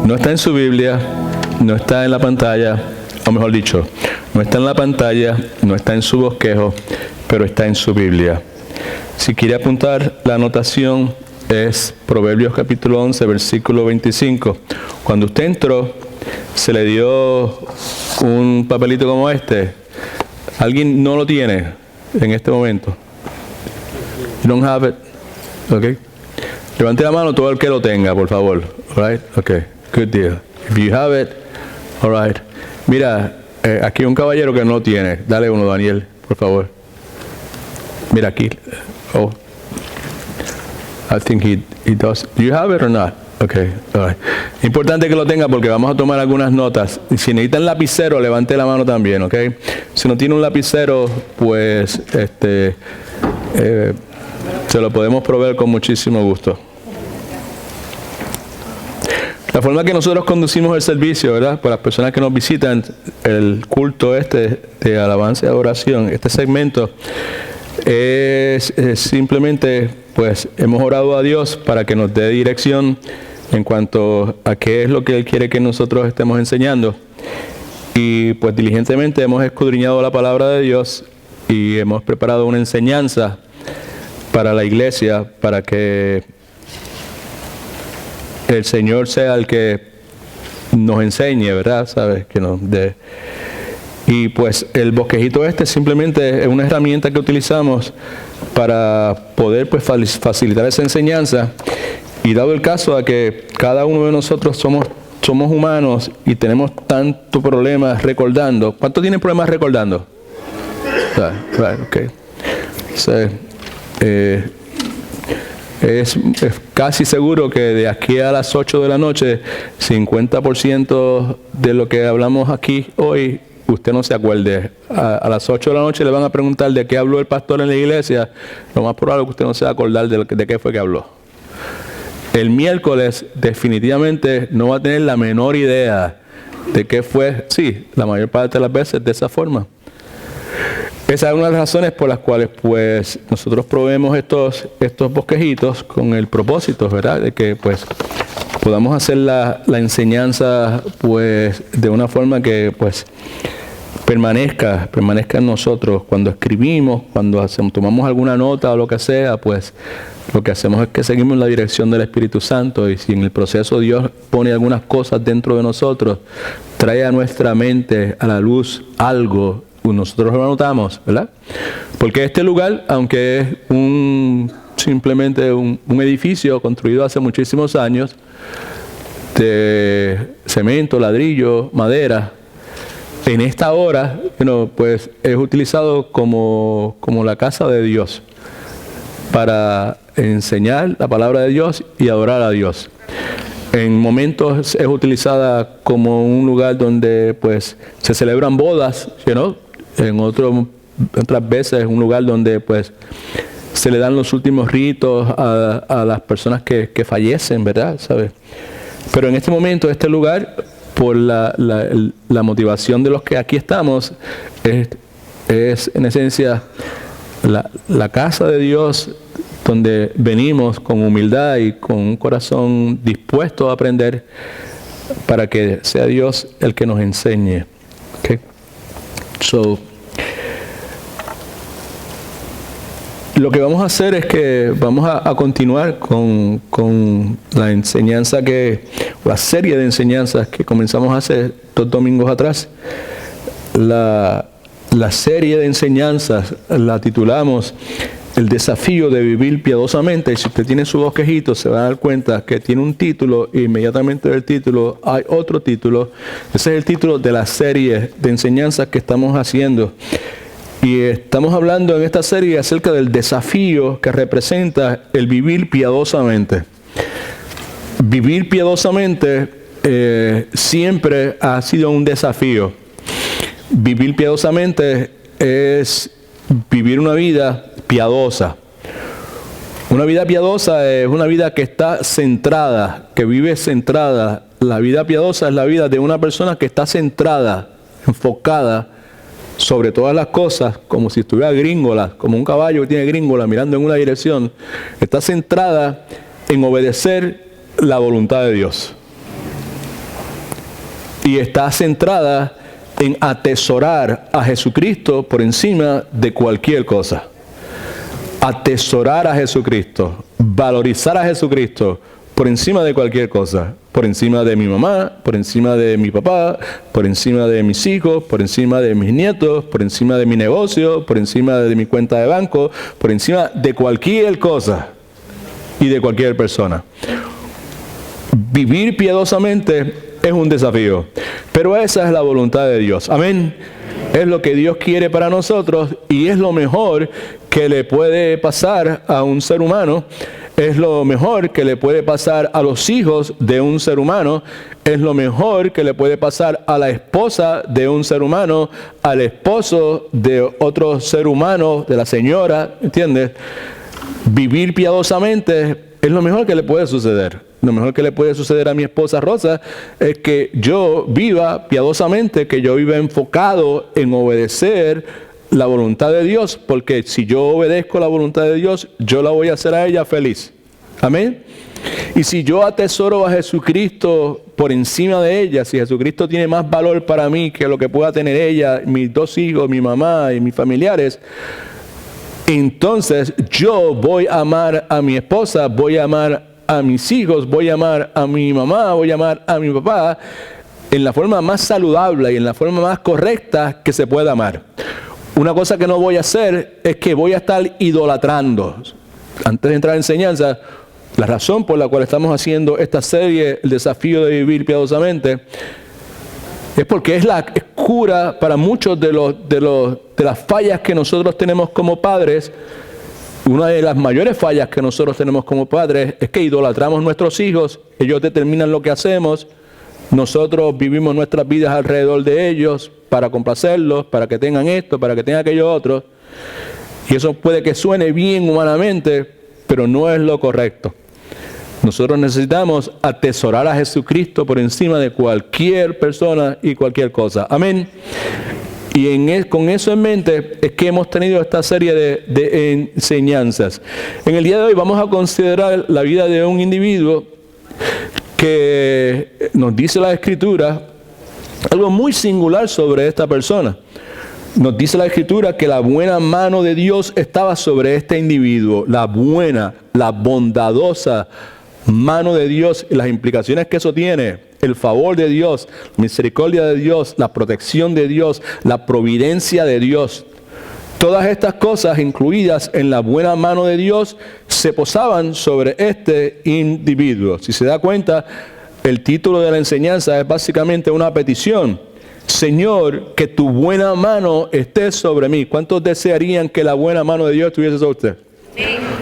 No está en su Biblia, no está en la pantalla, o mejor dicho, no está en la pantalla, no está en su bosquejo, pero está en su Biblia. Si quiere apuntar, la anotación es Proverbios capítulo 11, versículo 25. Cuando usted entró, se le dio un papelito como este. ¿Alguien no lo tiene en este momento? You don't have it? Okay. Levante la mano todo el que lo tenga, por favor. All right? Okay. Good deal. If you have it, all right. Mira, aquí hay un caballero que no lo tiene. Dale uno, Daniel, por favor. Mira aquí. Oh. I think he does. Do you have it or not? Okay. All right. Importante que lo tenga porque vamos a tomar algunas notas. Y si necesitan lapicero, levante la mano también, ¿ok? Si no tiene un lapicero, pues se lo podemos proveer con muchísimo gusto. La forma que nosotros conducimos el servicio, ¿verdad? Para las personas que nos visitan, el culto de alabanza y adoración, este segmento es simplemente, pues, hemos orado a Dios para que nos dé dirección en cuanto a qué es lo que Él quiere que nosotros estemos enseñando. Y pues diligentemente hemos escudriñado la palabra de Dios y hemos preparado una enseñanza para la iglesia, para que el Señor sea el que nos enseñe, ¿verdad? ¿Sabes? Que nos dé. Y pues el bosquejito simplemente es una herramienta que utilizamos para poder pues facilitar esa enseñanza. Y dado el caso de que cada uno de nosotros somos humanos y tenemos tanto problemas recordando. ¿Cuántos tienen problemas recordando? Right, okay. So, es casi seguro que de aquí a las 8 de la noche, 50% de lo que hablamos aquí hoy, usted no se acuerde. A las 8 de la noche le van a preguntar de qué habló el pastor en la iglesia. Lo más probable es que usted no se va a acordar de qué fue que habló. El miércoles definitivamente no va a tener la menor idea de qué fue. Sí, la mayor parte de las veces de esa forma. Esa es una de las razones por las cuales pues nosotros proveemos estos bosquejitos con el propósito, ¿verdad? De que pues podamos hacer la enseñanza pues de una forma que pues permanezca en nosotros. Cuando escribimos, cuando tomamos alguna nota o lo que sea, pues lo que hacemos es que seguimos la dirección del Espíritu Santo, y si en el proceso Dios pone algunas cosas dentro de nosotros, trae a nuestra mente a la luz algo, nosotros lo anotamos, ¿verdad? Porque este lugar, aunque es simplemente un edificio construido hace muchísimos años, de cemento, ladrillo, madera, en esta hora, pues es utilizado como la casa de Dios para enseñar la palabra de Dios y adorar a Dios. En momentos es utilizada como un lugar donde pues se celebran bodas, en otras veces es un lugar donde pues se le dan los últimos ritos a las personas que fallecen, ¿verdad? ¿Sabes? Pero en este momento, este lugar, por la motivación de los que aquí estamos, es en esencia la casa de Dios, donde venimos con humildad y con un corazón dispuesto a aprender para que sea Dios el que nos enseñe. Okay. So, lo que vamos a hacer es que vamos a continuar con la enseñanza la serie de enseñanzas que comenzamos hace 2 domingos atrás. La serie de enseñanzas la titulamos El desafío de vivir piadosamente. Y si usted tiene su bosquejito, se va a dar cuenta que tiene un título, e inmediatamente del título hay otro título. Ese es el título de la serie de enseñanzas que estamos haciendo. Y estamos hablando en esta serie acerca del desafío que representa el vivir piadosamente. Vivir piadosamente siempre ha sido un desafío. Vivir piadosamente es vivir una vida piadosa. Una vida piadosa es una vida que está centrada, que vive centrada. La vida piadosa es la vida de una persona que está centrada, enfocada sobre todas las cosas, como si estuviera gringola, como un caballo que tiene gringola mirando en una dirección. Está centrada en obedecer la voluntad de Dios. y está centrada en atesorar a Jesucristo por encima de cualquier cosa. Atesorar a Jesucristo, valorizar a Jesucristo por encima de cualquier cosa, por encima de mi mamá, por encima de mi papá, por encima de mis hijos, por encima de mis nietos, por encima de mi negocio, por encima de mi cuenta de banco, por encima de cualquier cosa y de cualquier persona. Vivir piadosamente es un desafío, pero esa es la voluntad de Dios. Amén. Es lo que Dios quiere para nosotros y es lo mejor que le puede pasar a un ser humano. Es lo mejor que le puede pasar a los hijos de un ser humano. Es lo mejor que le puede pasar a la esposa de un ser humano, al esposo de otro ser humano, de la señora, ¿entiendes? Vivir piadosamente es lo mejor que le puede suceder. Lo mejor que le puede suceder a mi esposa Rosa es que yo viva piadosamente, que yo viva enfocado en obedecer la voluntad de Dios, porque si yo obedezco la voluntad de Dios, yo la voy a hacer a ella feliz. Amén. Y si yo atesoro a Jesucristo por encima de ella, si Jesucristo tiene más valor para mí que lo que pueda tener ella, mis dos hijos, mi mamá y mis familiares, entonces yo voy a amar a mi esposa, voy a amar a mis hijos, voy a amar a mi mamá, voy a amar a mi papá en la forma más saludable y en la forma más correcta que se pueda amar. Una cosa que no voy a hacer es que voy a estar idolatrando. Antes de entrar en enseñanza, la razón por la cual estamos haciendo esta serie, el desafío de vivir piadosamente, es porque es la cura para muchos de las fallas que nosotros tenemos como padres. Una de las mayores fallas que nosotros tenemos como padres es que idolatramos a nuestros hijos, ellos determinan lo que hacemos, nosotros vivimos nuestras vidas alrededor de ellos para complacerlos, para que tengan esto, para que tengan aquello otro. Y eso puede que suene bien humanamente, pero no es lo correcto. Nosotros necesitamos atesorar a Jesucristo por encima de cualquier persona y cualquier cosa. Amén. Y con eso en mente es que hemos tenido esta serie de enseñanzas. En el día de hoy vamos a considerar la vida de un individuo que nos dice la Escritura algo muy singular sobre esta persona. Nos dice la Escritura que la buena mano de Dios estaba sobre este individuo. La buena, la bondadosa mano de Dios y las implicaciones que eso tiene, el favor de Dios, la misericordia de Dios, la protección de Dios, la providencia de Dios. Todas estas cosas incluidas en la buena mano de Dios se posaban sobre este individuo. Si se da cuenta, el título de la enseñanza es básicamente una petición. Señor, que tu buena mano esté sobre mí. ¿Cuántos desearían que la buena mano de Dios estuviese sobre usted?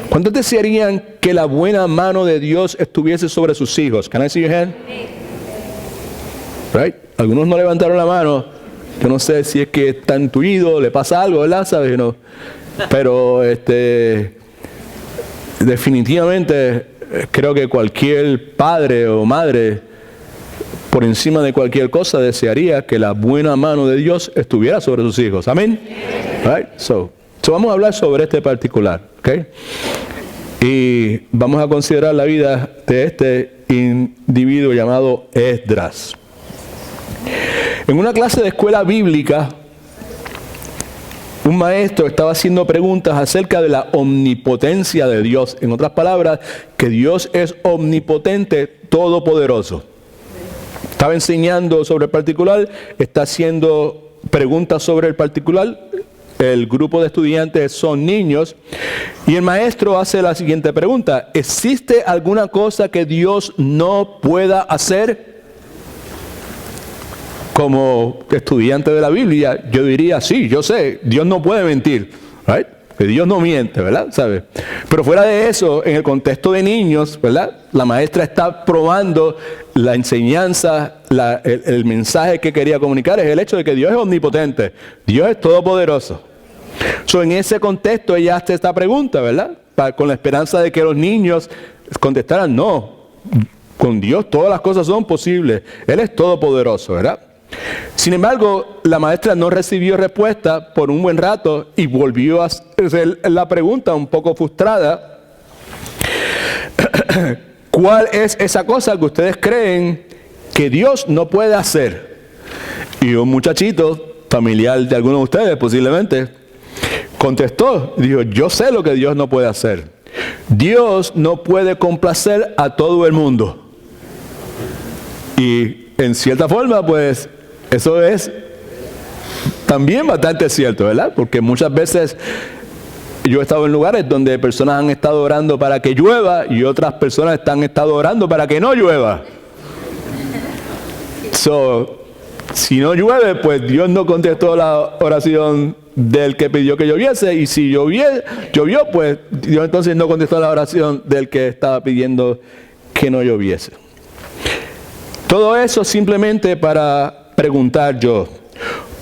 ¿Cuántos desearían que la buena mano de Dios estuviese sobre sus hijos? Can I see your hand? Right? Algunos no levantaron la mano. Yo no sé si es que está intuido, le pasa algo, ¿verdad? ¿Sabes? No. Pero definitivamente creo que cualquier padre o madre, por encima de cualquier cosa, desearía que la buena mano de Dios estuviera sobre sus hijos. Amén. Right? So vamos a hablar sobre este particular, ¿ok? Y vamos a considerar la vida de este individuo llamado Esdras. En una clase de escuela bíblica, un maestro estaba haciendo preguntas acerca de la omnipotencia de Dios. En otras palabras, que Dios es omnipotente, todopoderoso. Estaba enseñando sobre el particular, está haciendo preguntas sobre el particular. El grupo de estudiantes son niños. Y el maestro hace la siguiente pregunta: ¿existe alguna cosa que Dios no pueda hacer? Como estudiante de la Biblia, yo diría, sí, yo sé, Dios no puede mentir, right? Que Dios no miente, ¿verdad? ¿Sabe? Pero fuera de eso, en el contexto de niños, ¿verdad? La maestra está probando la enseñanza, el mensaje que quería comunicar es el hecho de que Dios es omnipotente, Dios es todopoderoso. En ese contexto ella hace esta pregunta, ¿verdad? Con la esperanza de que los niños contestaran, no, con Dios todas las cosas son posibles, Él es todopoderoso, ¿verdad? Sin embargo, la maestra no recibió respuesta por un buen rato y volvió a hacer la pregunta un poco frustrada. ¿Cuál es esa cosa que ustedes creen que Dios no puede hacer? Y un muchachito, familiar de algunos de ustedes posiblemente, contestó, dijo, yo sé lo que Dios no puede hacer. Dios no puede complacer a todo el mundo. Y en cierta forma, pues, eso es también bastante cierto, ¿verdad? Porque muchas veces yo he estado en lugares donde personas han estado orando para que llueva y otras personas han estado orando para que no llueva. Si no llueve, pues Dios no contestó la oración del que pidió que lloviese, y si llovió, pues Dios entonces no contestó la oración del que estaba pidiendo que no lloviese. Todo eso simplemente para preguntar yo,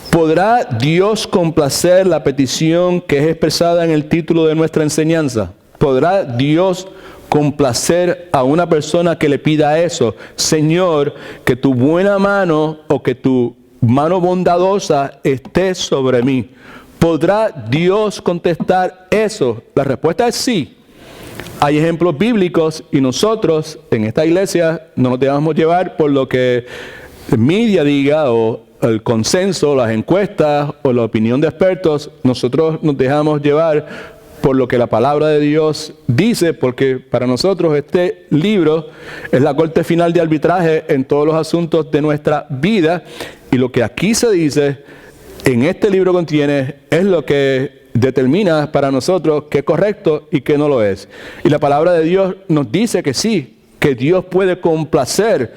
¿podrá Dios complacer la petición que es expresada en el título de nuestra enseñanza? ¿Podrá Dios complacer a una persona que le pida eso? Señor, que tu buena mano o que tu mano bondadosa esté sobre mí. ¿Podrá Dios contestar eso? La respuesta es sí. Hay ejemplos bíblicos y nosotros en esta iglesia no nos debemos llevar por lo que el media diga o el consenso, las encuestas o la opinión de expertos. Nosotros nos dejamos llevar por lo que la palabra de Dios dice, porque para nosotros este libro es la corte final de arbitraje en todos los asuntos de nuestra vida, y lo que aquí se dice en este libro contiene es lo que determina para nosotros qué es correcto y qué no lo es. Y la palabra de Dios nos dice que sí, que Dios puede complacer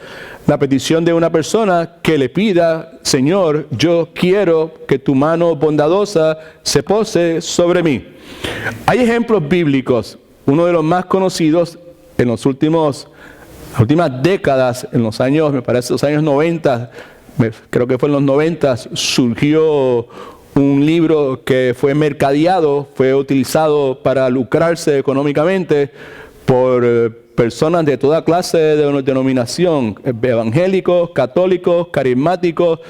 la petición de una persona que le pida, Señor, yo quiero que tu mano bondadosa se pose sobre mí. Hay ejemplos bíblicos. Uno de los más conocidos en las últimas décadas, en los años, me parece los años 90, creo que fue en los 90, surgió un libro que fue mercadeado, fue utilizado para lucrarse económicamente por personas de toda clase de denominación, evangélicos, católicos, carismáticos.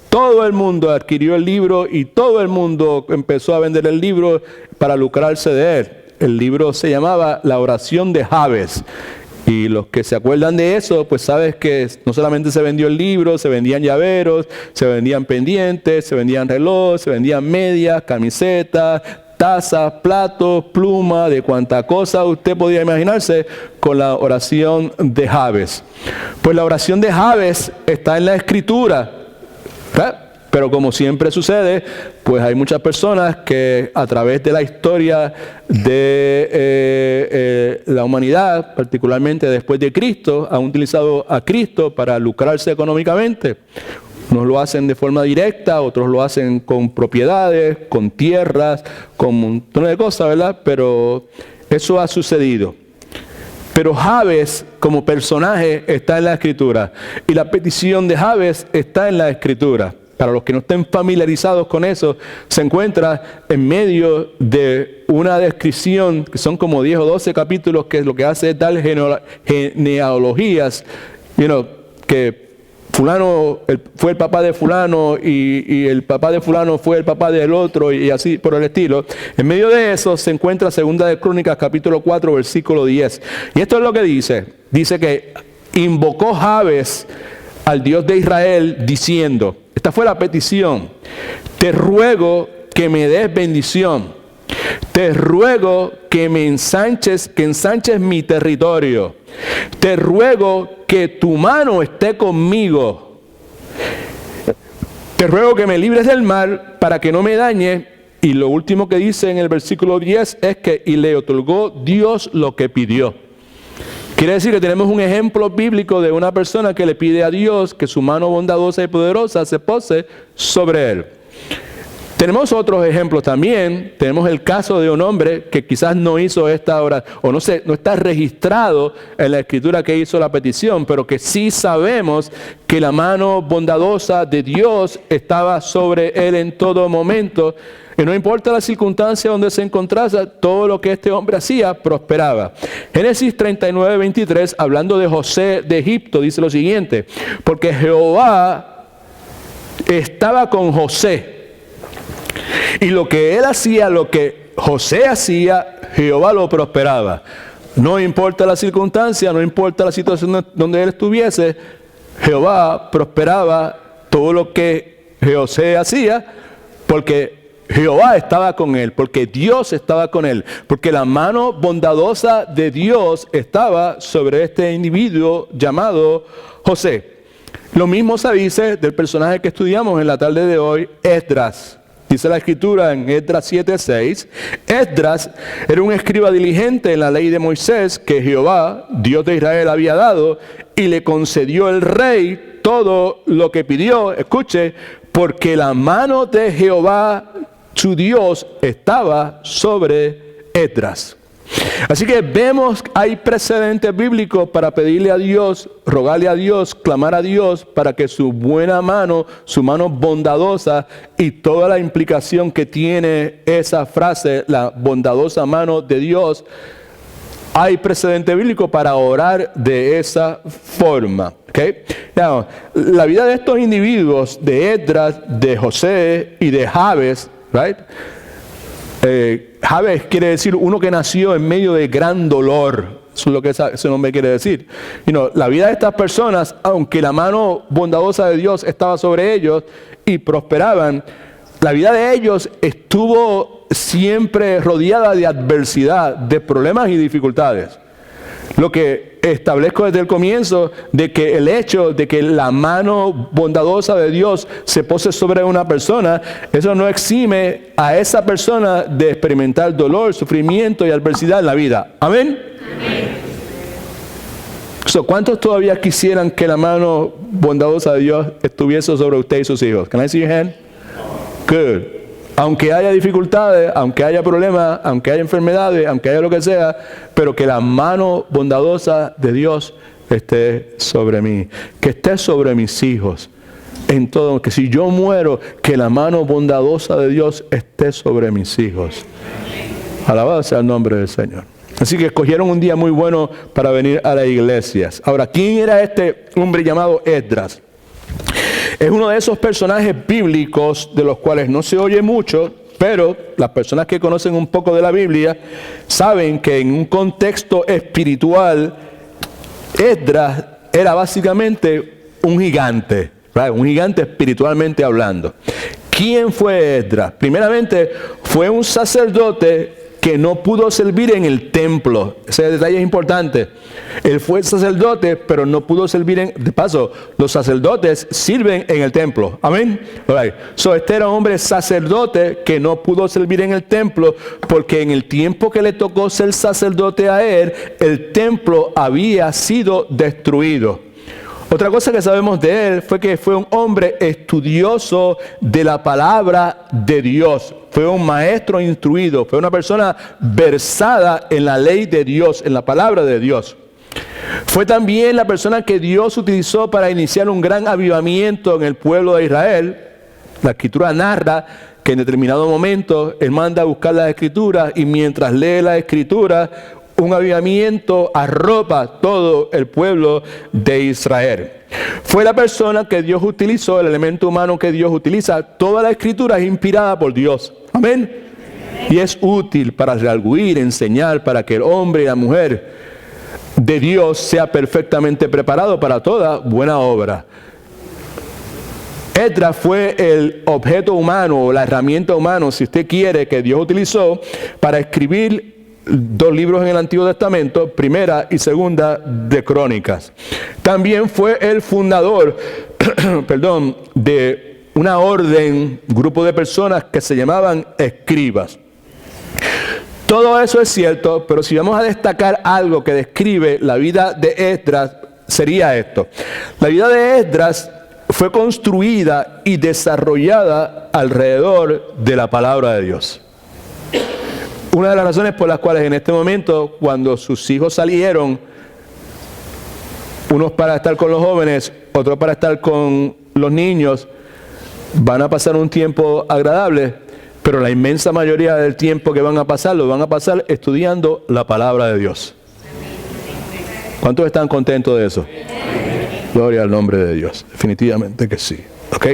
Todo el mundo adquirió el libro y todo el mundo empezó a vender el libro para lucrarse de él. El libro se llamaba La oración de Jabes. Y los que se acuerdan de eso, pues sabes que no solamente se vendió el libro, se vendían llaveros, se vendían pendientes, se vendían relojes, se vendían medias, camisetas, tazas, platos, plumas, de cuanta cosa usted podía imaginarse con la oración de Jabes. Pues la oración de Jabes está en la Escritura, ¿verdad? Pero como siempre sucede, pues hay muchas personas que a través de la historia de la humanidad, particularmente después de Cristo, han utilizado a Cristo para lucrarse económicamente. Unos lo hacen de forma directa, otros lo hacen con propiedades, con tierras, con un montón de cosas, ¿verdad? Pero eso ha sucedido. Pero Jabes como personaje está en la Escritura, y la petición de Jabes está en la Escritura. Para los que no estén familiarizados con eso, se encuentra en medio de una descripción que son como 10 o 12 capítulos, que lo que hace es dar genealogías, que fulano fue el papá de fulano y el papá de fulano fue el papá del otro, y así por el estilo. En medio de eso se encuentra Segunda de Crónicas capítulo 4 versículo 10. Y esto es lo que dice. Dice que invocó Jabes al Dios de Israel diciendo, esta fue la petición: te ruego que me des bendición, te ruego que me ensanches mi territorio, te ruego que tu mano esté conmigo, te ruego que me libres del mal para que no me dañe. Y lo último que dice en el versículo 10 es que y le otorgó Dios lo que pidió. Quiere decir que tenemos un ejemplo bíblico de una persona que le pide a Dios que su mano bondadosa y poderosa se pose sobre él. Tenemos otros ejemplos también. Tenemos el caso de un hombre que quizás no hizo esta oración, o no está registrado en la Escritura que hizo la petición, pero que sí sabemos que la mano bondadosa de Dios estaba sobre él en todo momento. Y no importa la circunstancia donde se encontrase, todo lo que este hombre hacía prosperaba. Génesis 39, 23, hablando de José de Egipto, dice lo siguiente: porque Jehová estaba con José, y lo que él hacía, lo que José hacía, Jehová lo prosperaba. No importa la circunstancia, no importa la situación donde él estuviese, Jehová prosperaba todo lo que José hacía, porque Jehová estaba con él, porque Dios estaba con él, porque la mano bondadosa de Dios estaba sobre este individuo llamado José. Lo mismo se dice del personaje que estudiamos en la tarde de hoy, Esdras. Dice la escritura en Esdras 7:6, Esdras era un escriba diligente en la ley de Moisés que Jehová, Dios de Israel, había dado, y le concedió el rey todo lo que pidió. Escuche, porque la mano de Jehová, su Dios, estaba sobre Esdras. Así que vemos, hay precedentes bíblicos para pedirle a Dios, rogarle a Dios, clamar a Dios para que su buena mano, su mano bondadosa y toda la implicación que tiene esa frase, la bondadosa mano de Dios, hay precedente bíblico para orar de esa forma. ¿Okay? Now, la vida de estos individuos, de Esdras, de José y de Jabes, right? Jabes quiere decir uno que nació en medio de gran dolor. Eso es lo que ese nombre quiere decir. La vida de estas personas, aunque la mano bondadosa de Dios estaba sobre ellos y prosperaban, la vida de ellos estuvo siempre rodeada de adversidad, de problemas y dificultades. Lo que establezco desde el comienzo, de que el hecho de que la mano bondadosa de Dios se pose sobre una persona, eso no exime a esa persona de experimentar dolor, sufrimiento y adversidad en la vida. ¿Amén? Amén. ¿Cuántos todavía quisieran que la mano bondadosa de Dios estuviese sobre usted y sus hijos? Can I see your hand? Good. Aunque haya dificultades, aunque haya problemas, aunque haya enfermedades, aunque haya lo que sea, pero que la mano bondadosa de Dios esté sobre mí, que esté sobre mis hijos, en todo, que si yo muero, que la mano bondadosa de Dios esté sobre mis hijos. Alabado sea el nombre del Señor. Así que escogieron un día muy bueno para venir a las iglesias. Ahora, ¿quién era este hombre llamado Esdras? Es uno de esos personajes bíblicos de los cuales no se oye mucho, pero las personas que conocen un poco de la Biblia saben que en un contexto espiritual, Esdras era básicamente un gigante, ¿right? Un gigante espiritualmente hablando. ¿Quién fue Esdras? Primeramente, fue un sacerdote que no pudo servir en el templo. Ese detalle es importante. Él fue sacerdote, pero no pudo servir de paso, los sacerdotes sirven en el templo. Amén. Right. Este era un hombre sacerdote que no pudo servir en el templo porque en el tiempo que le tocó ser sacerdote a él, el templo había sido destruido. Otra cosa que sabemos de él fue que fue un hombre estudioso de la palabra de Dios. Fue un maestro instruido, fue una persona versada en la ley de Dios, en la palabra de Dios. Fue también la persona que Dios utilizó para iniciar un gran avivamiento en el pueblo de Israel. La escritura narra que en determinado momento él manda a buscar las escrituras y mientras lee la escritura, un avivamiento arropa todo el pueblo de Israel. Fue la persona que Dios utilizó, el elemento humano que Dios utiliza. Toda la escritura es inspirada por Dios. Amén. Y es útil para redarguir, enseñar, para que el hombre y la mujer de Dios sea perfectamente preparado para toda buena obra. Esdras fue el objeto humano o la herramienta humana, si usted quiere, que Dios utilizó para escribir 2 libros en el Antiguo Testamento, Primera y Segunda de Crónicas. También fue el fundador, de una orden, grupo de personas que se llamaban escribas. Todo eso es cierto, pero si vamos a destacar algo que describe la vida de Esdras, sería esto. La vida de Esdras fue construida y desarrollada alrededor de la palabra de Dios. Una de las razones por las cuales en este momento, cuando sus hijos salieron, unos para estar con los jóvenes, otros para estar con los niños, van a pasar un tiempo agradable, pero la inmensa mayoría del tiempo que van a pasar, lo van a pasar estudiando la palabra de Dios. ¿Cuántos están contentos de eso? Gloria al nombre de Dios. Definitivamente que sí. ¿Ok?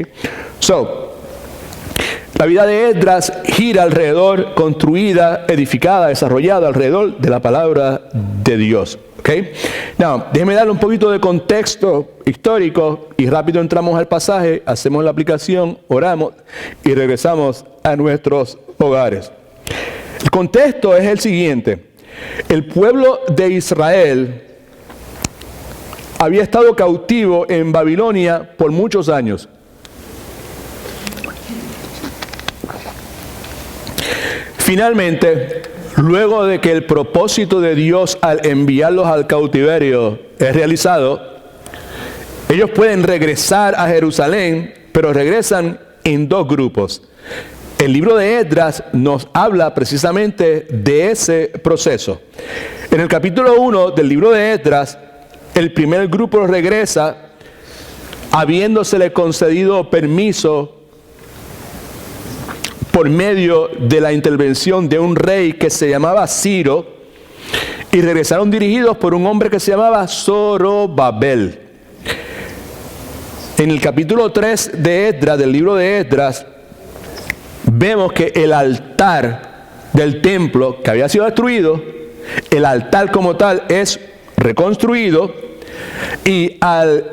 La vida de Esdras gira alrededor, construida, edificada, desarrollada alrededor de la palabra de Dios. ¿Okay? Now, déjeme darle un poquito de contexto histórico y rápido entramos al pasaje, hacemos la aplicación, oramos y regresamos a nuestros hogares. El contexto es el siguiente. El pueblo de Israel había estado cautivo en Babilonia por muchos años. Finalmente, luego de que el propósito de Dios al enviarlos al cautiverio es realizado, ellos pueden regresar a Jerusalén, pero regresan en dos grupos. El libro de Esdras nos habla precisamente de ese proceso. En el capítulo 1 del libro de Esdras, el primer grupo regresa habiéndosele concedido permiso por medio de la intervención de un rey que se llamaba Ciro, y regresaron dirigidos por un hombre que se llamaba Zorobabel. En el capítulo 3 de Esdras, del libro de Esdras, vemos que el altar del templo que había sido destruido, el altar como tal es reconstruido, y al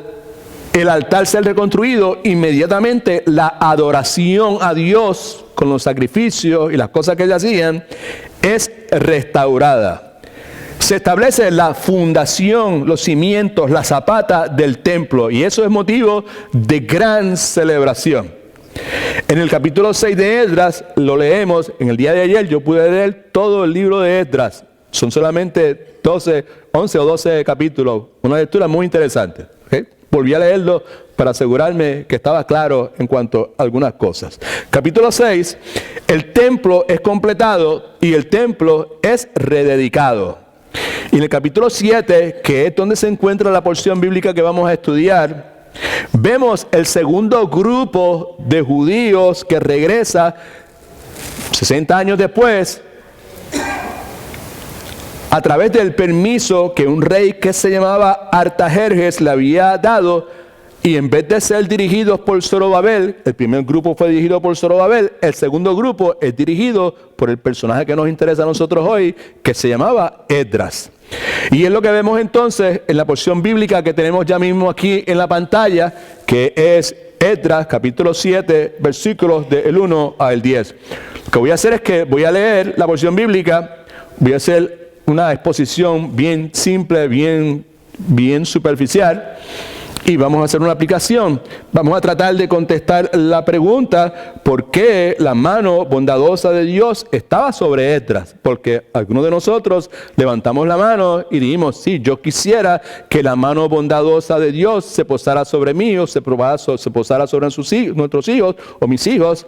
el altar ser reconstruido, inmediatamente la adoración a Dios con los sacrificios y las cosas que ellos hacían es restaurada. Se establece la fundación, los cimientos, la zapata del templo, y eso es motivo de gran celebración. En el capítulo 6 de Esdras, lo leemos, en el día de ayer yo pude leer todo el libro de Esdras, son solamente 11 o 12 capítulos, una lectura muy interesante. ¿Okay? Volví a leerlo para asegurarme que estaba claro en cuanto a algunas cosas. Capítulo 6, el templo es completado y el templo es rededicado. Y en el capítulo 7, que es donde se encuentra la porción bíblica que vamos a estudiar, vemos el segundo grupo de judíos que regresa 60 años después a través del permiso que un rey que se llamaba Artajerjes le había dado, y en vez de ser dirigidos por Zorobabel, el primer grupo fue dirigido por Zorobabel, el segundo grupo es dirigido por el personaje que nos interesa a nosotros hoy, que se llamaba Esdras. Y es lo que vemos entonces en la porción bíblica que tenemos ya mismo aquí en la pantalla, que es Esdras capítulo 7, versículos del 1 al 10. Lo que voy a hacer es que voy a leer la porción bíblica, voy a hacer una exposición bien simple, bien superficial, y vamos a hacer una aplicación. Vamos a tratar de contestar la pregunta: ¿por qué la mano bondadosa de Dios estaba sobre Esdras? Porque algunos de nosotros levantamos la mano y dijimos: sí, yo quisiera que la mano bondadosa de Dios se posara sobre mí, o se posara sobre nuestros hijos o mis hijos.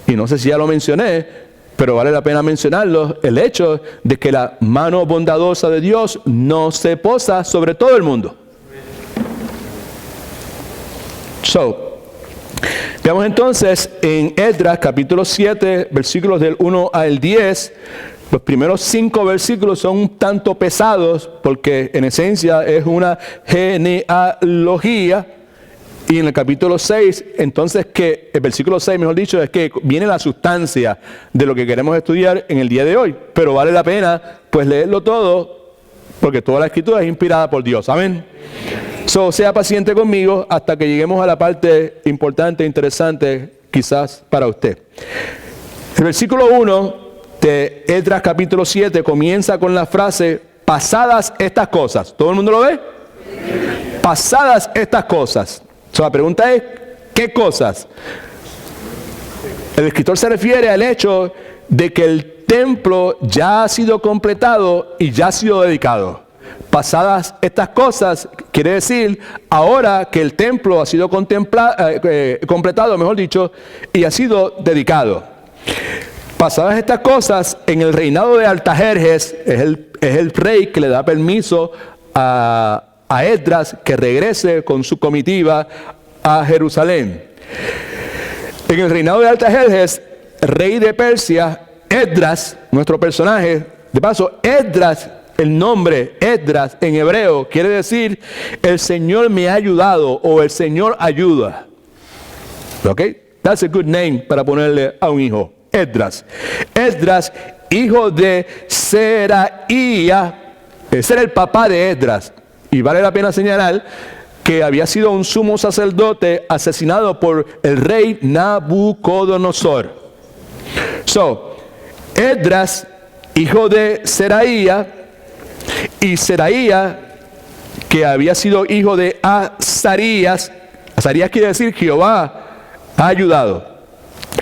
Y no sé si ya lo mencioné, pero vale la pena mencionarlo, el hecho de que la mano bondadosa de Dios no se posa sobre todo el mundo. Veamos entonces en Esdras capítulo 7, versículos del 1 al 10. Los primeros 5 versículos son un tanto pesados porque en esencia es una genealogía. Y en el capítulo 6, entonces el versículo 6, mejor dicho, es que viene la sustancia de lo que queremos estudiar en el día de hoy. Pero vale la pena pues leerlo todo, porque toda la escritura es inspirada por Dios. Amén. Sea paciente conmigo hasta que lleguemos a la parte importante e interesante quizás para usted. El versículo 1 de Esdras capítulo 7 comienza con la frase: pasadas estas cosas. ¿Todo el mundo lo ve? Pasadas estas cosas. La pregunta es: ¿qué cosas? El escritor se refiere al hecho de que el templo ya ha sido completado y ya ha sido dedicado. Pasadas estas cosas quiere decir ahora que el templo ha sido completado, mejor dicho, y ha sido dedicado. Pasadas estas cosas, en el reinado de Artajerjes, es el rey que le da permiso a Esdras que regrese con su comitiva a Jerusalén. En el reinado de Artajerjes, rey de Persia, Esdras, nuestro personaje, de paso, Esdras, el nombre Esdras en hebreo quiere decir el Señor me ha ayudado o el Señor ayuda. ¿Ok? That's a good name para ponerle a un hijo. Esdras. Esdras, hijo de Seraía. Ese era el papá de Esdras. Y vale la pena señalar que había sido un sumo sacerdote asesinado por el rey Nabucodonosor. Esdras, hijo de Seraía, y Seraía, que había sido hijo de Azarías. Azarías quiere decir Jehová ha ayudado.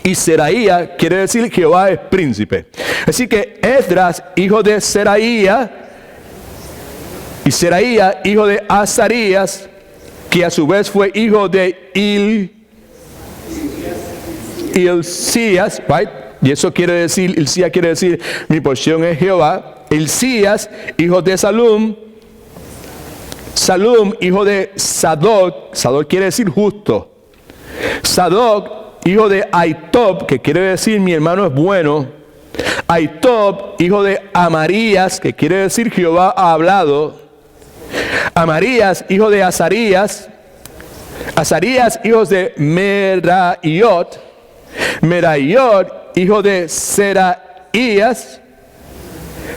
Y Seraía quiere decir Jehová es príncipe. Así que Esdras, hijo de Seraía, y Seraía, hijo de Azarías, que a su vez fue hijo de Hilcías, right? Y eso quiere decir, Hilcías quiere decir, mi porción es Jehová. Hilcías, hijo de Salum. Salum, hijo de Sadoc. Sadoc quiere decir justo. Sadoc, hijo de Aitob, que quiere decir mi hermano es bueno. Aitob, hijo de Amarías, que quiere decir Jehová ha hablado. Amarías, hijo de Azarías. Azarías, hijos de Meraiot. Meraiot, hijo de Seraías.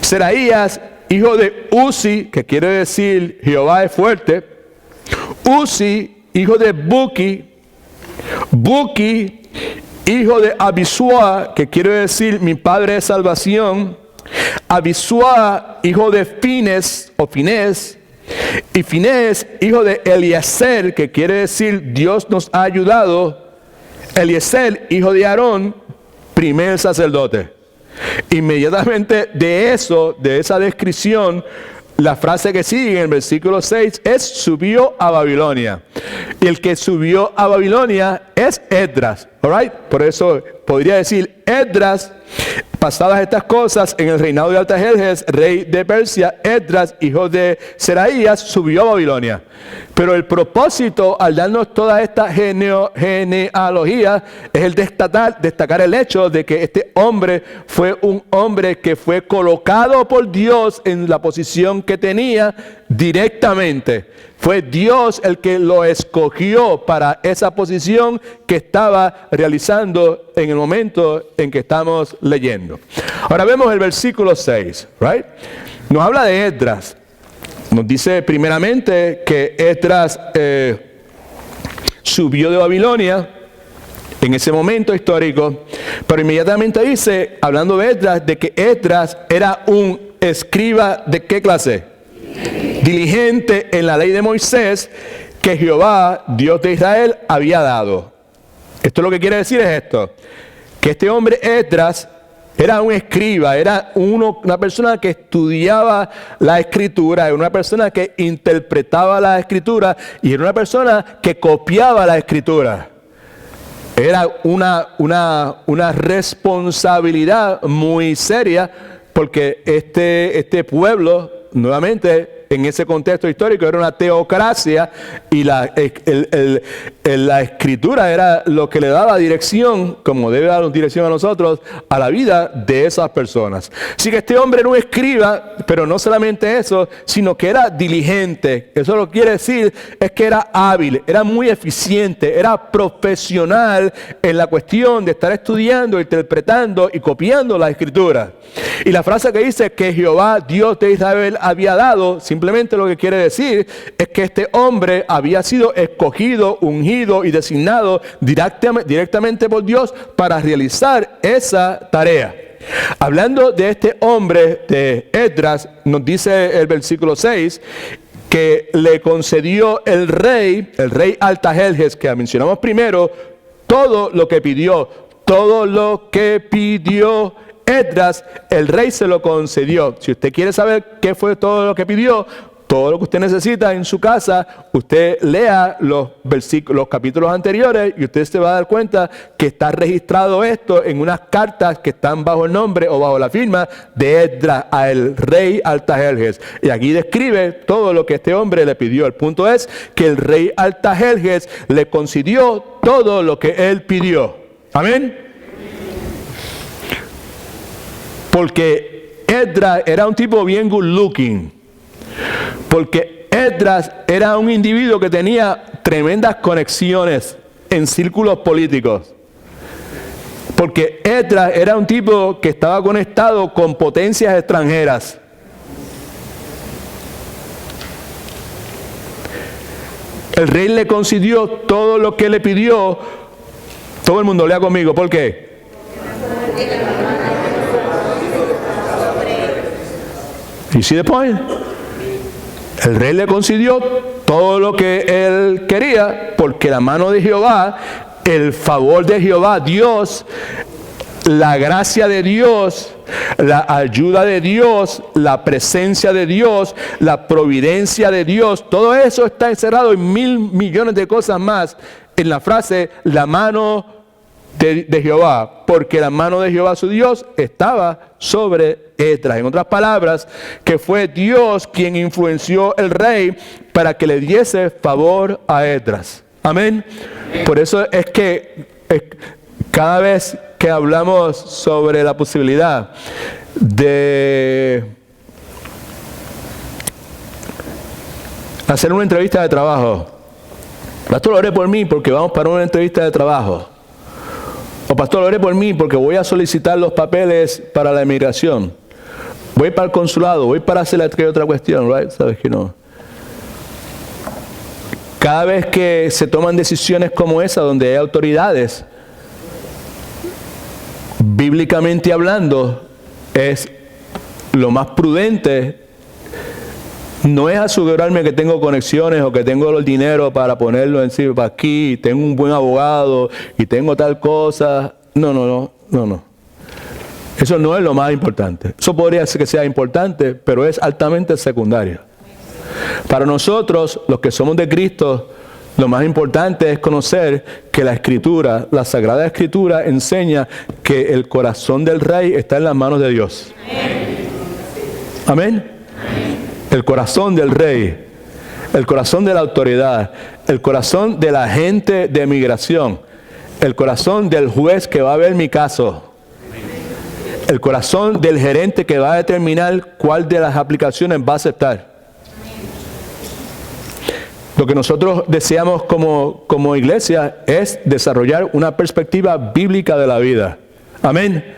Seraías, hijo de Uzi, que quiere decir Jehová es fuerte. Uzi, hijo de Buki. Buki, hijo de Abisua, que quiere decir mi padre es salvación. Abisua, hijo de Fines o Finés. Y Finés, hijo de Eliezer, que quiere decir Dios nos ha ayudado. Eliezer, hijo de Aarón, primer sacerdote. Inmediatamente de eso, de esa descripción, la frase que sigue en el versículo 6 es subió a Babilonia. Y el que subió a Babilonia es Esdras. All right? Por eso podría decir Esdras, pasadas estas cosas, en el reinado de Artajerjes, rey de Persia, Esdras, hijo de Seraías, subió a Babilonia. Pero el propósito, al darnos toda esta genealogía, es el destacar el hecho de que este hombre fue un hombre que fue colocado por Dios en la posición que tenía directamente. Fue Dios el que lo escogió para esa posición que estaba realizando en el momento en que estamos leyendo. Ahora vemos el versículo 6, right? Nos habla de Esdras. Nos dice primeramente que Esdras subió de Babilonia en ese momento histórico, pero inmediatamente dice, hablando de Esdras, de que Esdras era un escriba ¿de qué clase? Diligente en la ley de Moisés que Jehová, Dios de Israel, había dado. Esto lo que quiere decir es esto, que este hombre Esdras era un escriba, era una persona que estudiaba la escritura, era una persona que interpretaba la escritura y era una persona que copiaba la escritura. Era una responsabilidad muy seria porque este pueblo, nuevamente, en ese contexto histórico era una teocracia y la escritura era lo que le daba dirección, como debe darnos dirección a nosotros, a la vida de esas personas. Así que este hombre era un escriba, pero no solamente eso, sino que era diligente. Eso lo que quiere decir es que era hábil, era muy eficiente, era profesional en la cuestión de estar estudiando, interpretando y copiando la escritura. Y la frase que dice que Jehová, Dios de Israel, había dado, simplemente lo que quiere decir es que este hombre había sido escogido, ungido y designado directamente por Dios para realizar esa tarea. Hablando de este hombre de Esdras, nos dice el versículo 6, que le concedió el rey Artajerjes, que mencionamos primero, todo lo que pidió Esdras, el rey se lo concedió. Si usted quiere saber qué fue todo lo que pidió, todo lo que usted necesita en su casa, usted lea los capítulos anteriores y usted se va a dar cuenta que está registrado esto en unas cartas que están bajo el nombre o bajo la firma de Esdras al rey Artajerjes. Y aquí describe todo lo que este hombre le pidió. El punto es que el rey Artajerjes le concedió todo lo que él pidió. Amén. Porque Esdras era un tipo bien good looking. Porque Esdras era un individuo que tenía tremendas conexiones en círculos políticos. Porque Esdras era un tipo que estaba conectado con potencias extranjeras. El rey le concedió todo lo que le pidió. Todo el mundo lea conmigo. ¿Por qué? You see the point? El rey le concedió todo lo que él quería porque la mano de Jehová, el favor de Jehová, Dios, la gracia de Dios, la ayuda de Dios, la presencia de Dios, la providencia de Dios, todo eso está encerrado en 1,000 millones de cosas más en la frase la mano de Jehová, porque la mano de Jehová su Dios estaba sobre Esdras. En otras palabras, que fue Dios quien influenció al rey para que le diese favor a Esdras. Amén. Por eso es que cada vez que hablamos sobre la posibilidad de hacer una entrevista de trabajo, pastor, ore por mí porque vamos para una entrevista de trabajo. O pastor, ore por mí porque voy a solicitar los papeles para la inmigración. Voy para el consulado, voy para hacer otra cuestión, right? ¿Sabes que no? Cada vez que se toman decisiones como esa, donde hay autoridades, bíblicamente hablando, es lo más prudente. No es asegurarme que tengo conexiones o que tengo el dinero para ponerlo encima para aquí, tengo un buen abogado y tengo tal cosa. No. Eso no es lo más importante. Eso podría ser que sea importante, pero es altamente secundario. Para nosotros, los que somos de Cristo, lo más importante es conocer que la Escritura, la Sagrada Escritura, enseña que el corazón del rey está en las manos de Dios. Amén. El corazón del rey, el corazón de la autoridad, el corazón de la agente de migración, el corazón del juez que va a ver mi caso, el corazón del gerente que va a determinar cuál de las aplicaciones va a aceptar. Lo que nosotros deseamos como iglesia es desarrollar una perspectiva bíblica de la vida. Amén.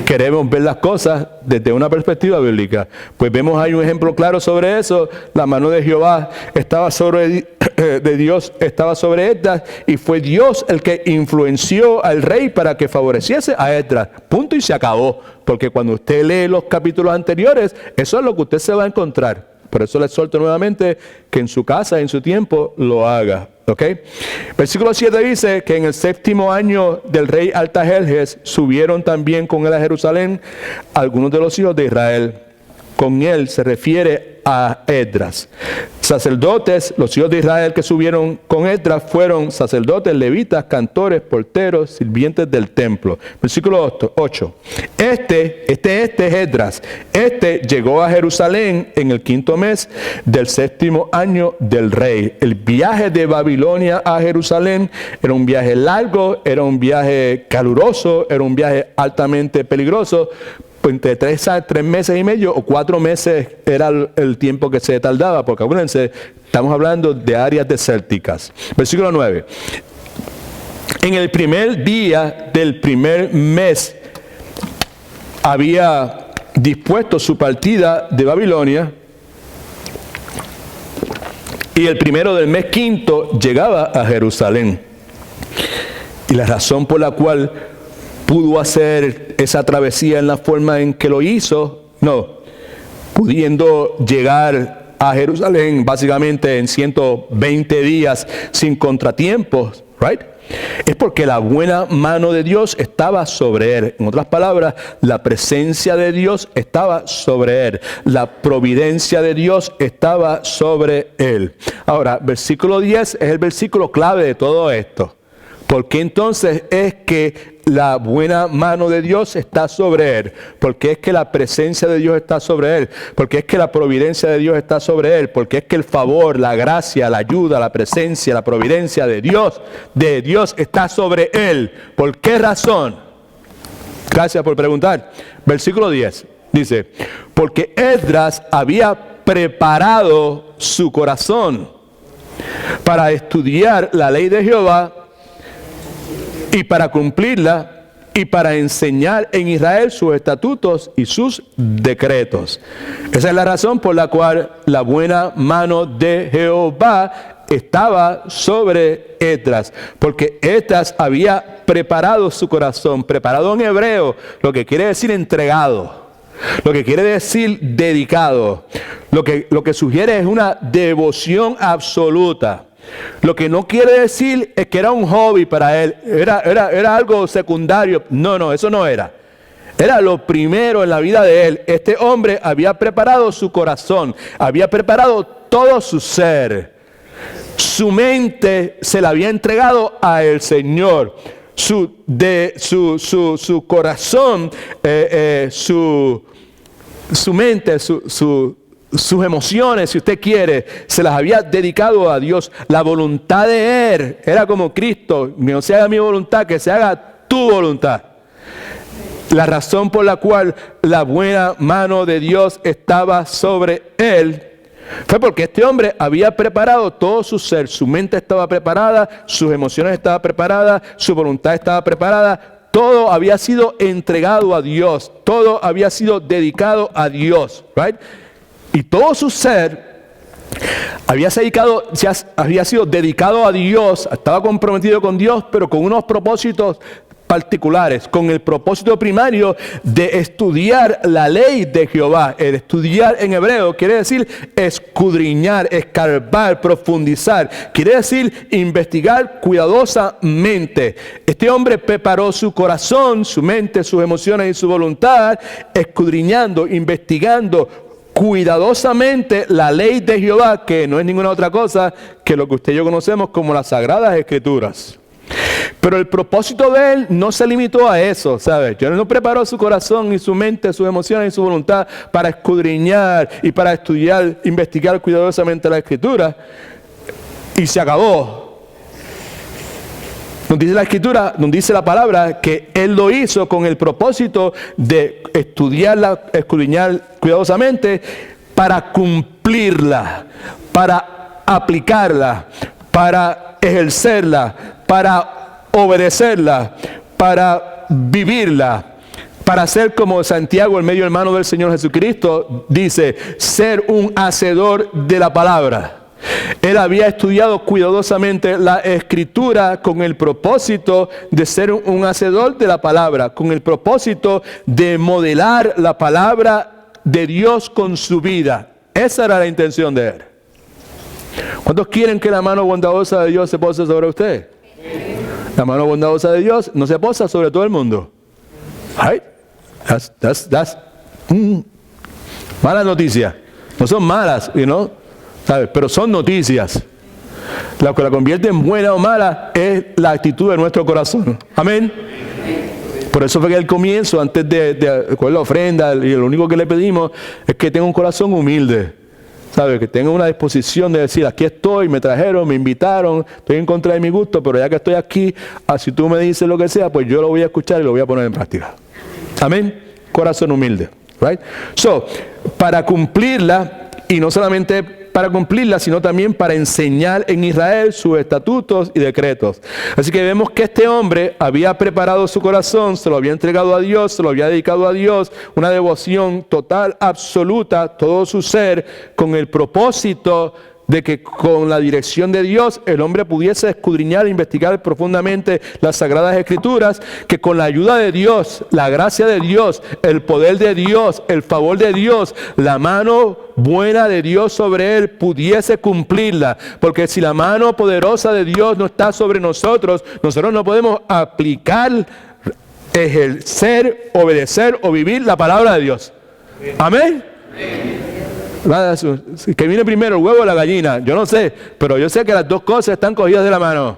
Queremos ver las cosas desde una perspectiva bíblica. Pues vemos ahí un ejemplo claro sobre eso. La mano de Jehová estaba de Dios estaba sobre Esdras, y fue Dios el que influenció al rey para que favoreciese a Esdras. Punto y se acabó. Porque cuando usted lee los capítulos anteriores, eso es lo que usted se va a encontrar. Por eso le exhorto nuevamente que en su casa, en su tiempo, lo haga. ¿Ok? Versículo 7 dice que en el 7º año del rey Artajerjes subieron también con él a Jerusalén algunos de los hijos de Israel. Con él se refiere a Esdras. Sacerdotes, los hijos de Israel que subieron con Esdras fueron sacerdotes, levitas, cantores, porteros, sirvientes del templo. Versículo 8. Este es Esdras. Este llegó a Jerusalén en el 5º mes del 7º año del rey. El viaje de Babilonia a Jerusalén era un viaje largo, era un viaje caluroso, era un viaje altamente peligroso. Entre 3 meses y medio o 4 meses era el tiempo que se tardaba, porque acuérdense, estamos hablando de áreas desérticas. Versículo 9. En el primer día del primer mes había dispuesto su partida de Babilonia, y el primero del mes 5 llegaba a Jerusalén. Y la razón por la cual pudo hacer esa travesía en la forma en que lo hizo, pudiendo llegar a Jerusalén básicamente en 120 días sin contratiempos, right? Es porque la buena mano de Dios estaba sobre él. En otras palabras, la presencia de Dios estaba sobre él. La providencia de Dios estaba sobre él. Ahora, versículo 10 es el versículo clave de todo esto. ¿Por qué entonces es que la buena mano de Dios está sobre él? Porque es que la presencia de Dios está sobre él. Porque es que la providencia de Dios está sobre él. Porque es que el favor, la gracia, la ayuda, la presencia, la providencia de Dios está sobre él. ¿Por qué razón? Gracias por preguntar. Versículo 10 dice: porque Esdras había preparado su corazón para estudiar la ley de Jehová y para cumplirla y para enseñar en Israel sus estatutos y sus decretos. Esa es la razón por la cual la buena mano de Jehová estaba sobre Esdras, porque Esdras había preparado su corazón, preparado en hebreo, lo que quiere decir entregado, lo que quiere decir dedicado, lo que sugiere es una devoción absoluta. Lo que no quiere decir es que era un hobby para él, era algo secundario. No, eso no era. Era lo primero en la vida de él. Este hombre había preparado su corazón, había preparado todo su ser. Su mente se la había entregado al Señor. Su corazón, su mente, sus emociones, si usted quiere, se las había dedicado a Dios. La voluntad de Él era como Cristo: no se haga mi voluntad, que se haga tu voluntad. La razón por la cual la buena mano de Dios estaba sobre él fue porque este hombre había preparado todo su ser. Su mente estaba preparada, sus emociones estaban preparadas, su voluntad estaba preparada. Todo había sido entregado a Dios, todo había sido dedicado a Dios, right? Y todo su ser había sido dedicado a Dios, estaba comprometido con Dios, pero con unos propósitos particulares, con el propósito primario de estudiar la ley de Jehová. El estudiar en hebreo quiere decir escudriñar, escarbar, profundizar. Quiere decir investigar cuidadosamente. Este hombre preparó su corazón, su mente, sus emociones y su voluntad, escudriñando, investigando cuidadosamente la ley de Jehová, que no es ninguna otra cosa que lo que usted y yo conocemos como las Sagradas Escrituras. Pero el propósito de él no se limitó a eso, ¿sabes? Él no preparó su corazón y su mente, sus emociones y su voluntad para escudriñar y para estudiar, investigar cuidadosamente la Escritura y se acabó. Nos dice la Escritura, nos dice la palabra que él lo hizo con el propósito de estudiarla, escudriñar cuidadosamente para cumplirla, para aplicarla, para ejercerla, para obedecerla, para vivirla, para ser como Santiago, el medio hermano del Señor Jesucristo, dice, ser un hacedor de la palabra. Él había estudiado cuidadosamente la Escritura con el propósito de ser un hacedor de la palabra, con el propósito de modelar la palabra de Dios con su vida. Esa era la intención de él. ¿Cuántos quieren que la mano bondadosa de Dios se pose sobre usted? La mano bondadosa de Dios no se posa sobre todo el mundo. Right? That's malas noticias. No son malas, ¿sabes? Pero son noticias. Lo que la convierte en buena o mala es la actitud de nuestro corazón. Amén. Por eso fue que al comienzo, antes de coger la ofrenda, y lo único que le pedimos es que tenga un corazón humilde. ¿Sabe? Que tenga una disposición de decir, aquí estoy, me trajeron, me invitaron, estoy en contra de mi gusto, pero ya que estoy aquí, si tú me dices lo que sea, pues yo lo voy a escuchar y lo voy a poner en práctica. Amén. Corazón humilde. Right? So, para cumplirla, y no solamente para cumplirla, sino también para enseñar en Israel sus estatutos y decretos. Así que vemos que este hombre había preparado su corazón, se lo había entregado a Dios, se lo había dedicado a Dios, una devoción total, absoluta, todo su ser, con el propósito de que con la dirección de Dios el hombre pudiese escudriñar e investigar profundamente las Sagradas Escrituras, que con la ayuda de Dios, la gracia de Dios, el poder de Dios, el favor de Dios, la mano buena de Dios sobre él pudiese cumplirla. Porque si la mano poderosa de Dios no está sobre nosotros, nosotros no podemos aplicar, ejercer, obedecer o vivir la palabra de Dios. Amén. Que viene primero el huevo o la gallina, yo no sé, pero yo sé que las dos cosas están cogidas de la mano.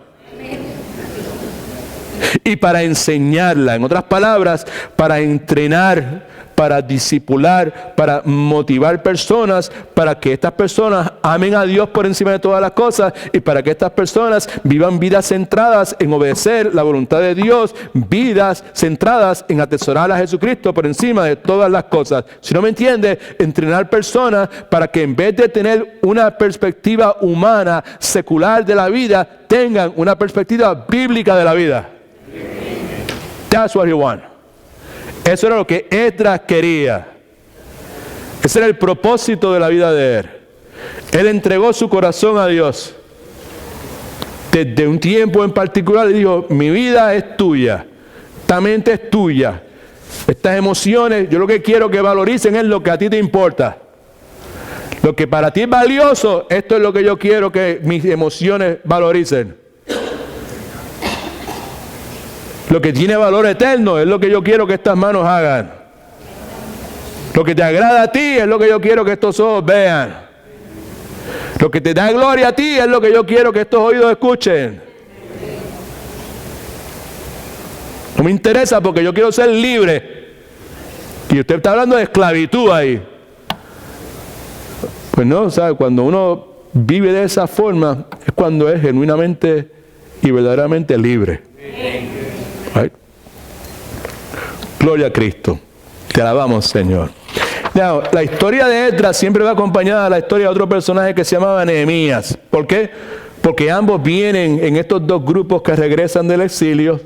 Y para enseñarla, en otras palabras, para entrenar, para discipular, para motivar personas, para que estas personas amen a Dios por encima de todas las cosas y para que estas personas vivan vidas centradas en obedecer la voluntad de Dios, vidas centradas en atesorar a Jesucristo por encima de todas las cosas. Si no me entiende, entrenar personas para que en vez de tener una perspectiva humana, secular de la vida, tengan una perspectiva bíblica de la vida. That's what he wanted. Eso era lo que Esdras quería. Ese era el propósito de la vida de él. Él entregó su corazón a Dios. Desde un tiempo en particular, le dijo, mi vida es tuya. Esta mente es tuya. Estas emociones, yo lo que quiero que valoricen es lo que a ti te importa. Lo que para ti es valioso, esto es lo que yo quiero que mis emociones valoricen. Lo que tiene valor eterno es lo que yo quiero que estas manos hagan. Lo que te agrada a ti es lo que yo quiero que estos ojos vean. Lo que te da gloria a ti es lo que yo quiero que estos oídos escuchen. No me interesa porque yo quiero ser libre. Y usted está hablando de esclavitud ahí. Pues no, ¿sabe? Cuando uno vive de esa forma es cuando es genuinamente y verdaderamente libre. Right? Gloria a Cristo. Te alabamos, Señor. Now, la historia de Esdras siempre va acompañada de la historia de otro personaje que se llamaba Nehemías. ¿Por qué? Porque ambos vienen en estos dos grupos que regresan del exilio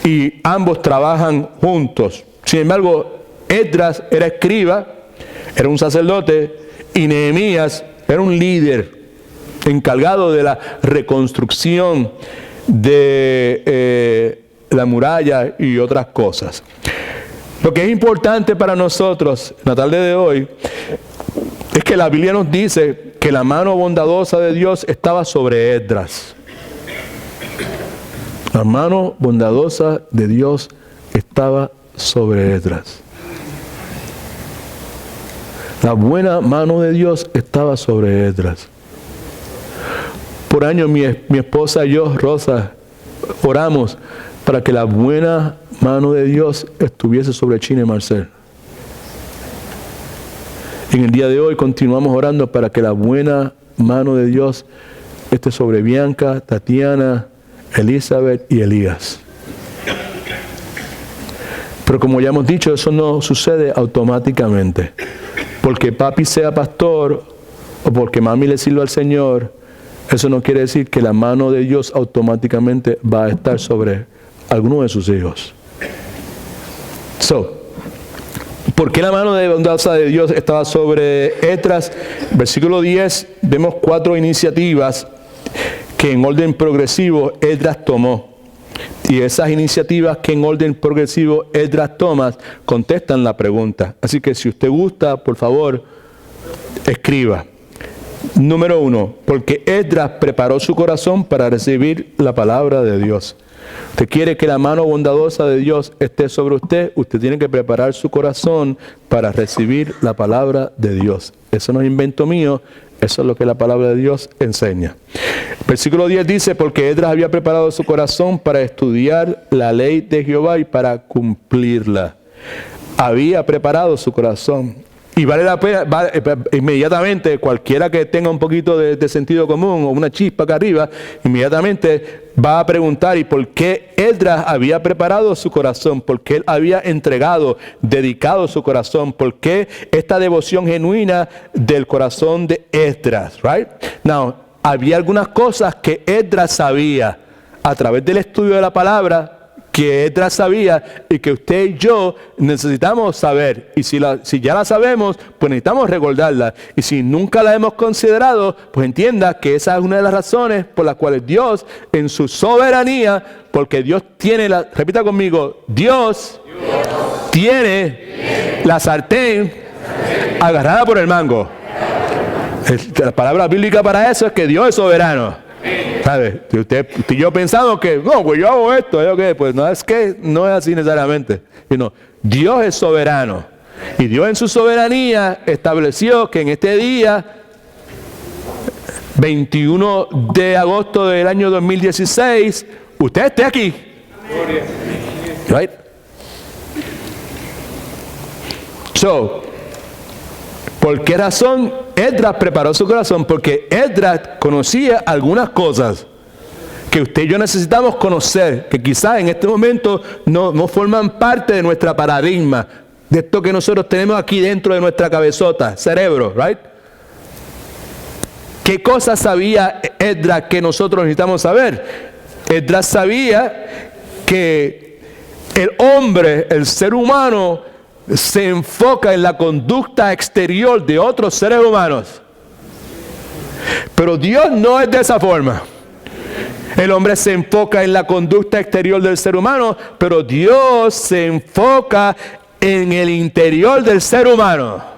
y ambos trabajan juntos. Sin embargo, Esdras era escriba, era un sacerdote, y Nehemías era un líder encargado de la reconstrucción de la muralla y otras cosas. Lo que es importante para nosotros en la tarde de hoy es que la Biblia nos dice que la mano bondadosa de Dios estaba sobre Esdras. La mano bondadosa de Dios estaba sobre Esdras. La buena mano de Dios estaba sobre Esdras. Por años mi esposa y yo, Rosa, oramos para que la buena mano de Dios estuviese sobre China y Marcel. En el día de hoy continuamos orando para que la buena mano de Dios esté sobre Bianca, Tatiana, Elizabeth y Elías. Pero como ya hemos dicho, eso no sucede automáticamente. Porque papi sea pastor o porque mami le sirva al Señor, eso no quiere decir que la mano de Dios automáticamente va a estar sobre alguno de sus hijos. ¿Por qué la mano de bondadosa de Dios estaba sobre Esdras? Versículo 10, vemos 4 iniciativas que en orden progresivo Esdras tomó. Y esas iniciativas que en orden progresivo Esdras toma contestan la pregunta. Así que si usted gusta, por favor, escriba. Número 1, porque Esdras preparó su corazón para recibir la palabra de Dios. Usted quiere que la mano bondadosa de Dios esté sobre usted, usted tiene que preparar su corazón para recibir la palabra de Dios. Eso no es invento mío, eso es lo que la palabra de Dios enseña. Versículo 10 dice, porque Esdras había preparado su corazón para estudiar la ley de Jehová y para cumplirla. Había preparado su corazón. Y vale la pena, inmediatamente, cualquiera que tenga un poquito de sentido común o una chispa acá arriba, inmediatamente va a preguntar, ¿y por qué Esdras había preparado su corazón? ¿Por qué él había entregado, dedicado su corazón? ¿Por qué esta devoción genuina del corazón de Esdras? Right? Now, había algunas cosas que Esdras sabía a través del estudio de la palabra, que Esdras sabía y que usted y yo necesitamos saber. Y si ya la sabemos, pues necesitamos recordarla. Y si nunca la hemos considerado, pues entienda que esa es una de las razones por las cuales Dios, en su soberanía, porque Dios tiene repita conmigo, Dios tiene la sartén agarrada por el mango. La palabra bíblica para eso es que Dios es soberano. ¿Sabe? Usted y yo pensamos que, no, pues yo hago esto, pues no, es que no es así necesariamente. Dios es soberano. Y Dios en su soberanía estableció que en este día, 21 de agosto del año 2016, usted esté aquí. Right? ¿Por qué razón Esdras preparó su corazón? Porque Esdras conocía algunas cosas que usted y yo necesitamos conocer, que quizás en este momento no forman parte de nuestra paradigma, de esto que nosotros tenemos aquí dentro de nuestra cabezota, cerebro, right? ¿Qué cosas sabía Esdras que nosotros necesitamos saber? Esdras sabía que el hombre, el ser humano, se enfoca en la conducta exterior de otros seres humanos. Pero Dios no es de esa forma. El hombre se enfoca en la conducta exterior del ser humano, pero Dios se enfoca en el interior del ser humano.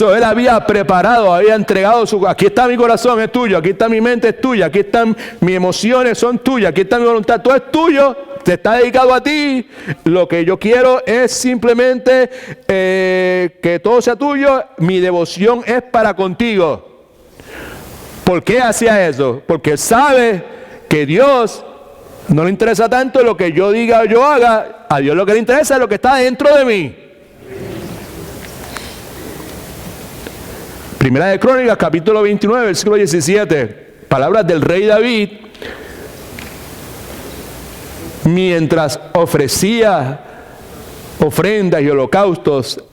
Él había preparado, había entregado aquí está mi corazón, es tuyo, aquí está mi mente, es tuya, aquí están mis emociones, son tuyas, aquí está mi voluntad, todo es tuyo, te está dedicado a ti. Lo que yo quiero es simplemente que todo sea tuyo, mi devoción es para contigo. ¿Por qué hacía eso? Porque él sabe que Dios no le interesa tanto lo que yo diga o yo haga, a Dios lo que le interesa es lo que está dentro de mí. Primera de Crónicas, capítulo 29, versículo 17, palabras del rey David, mientras ofrecía ofrendas y holocaustos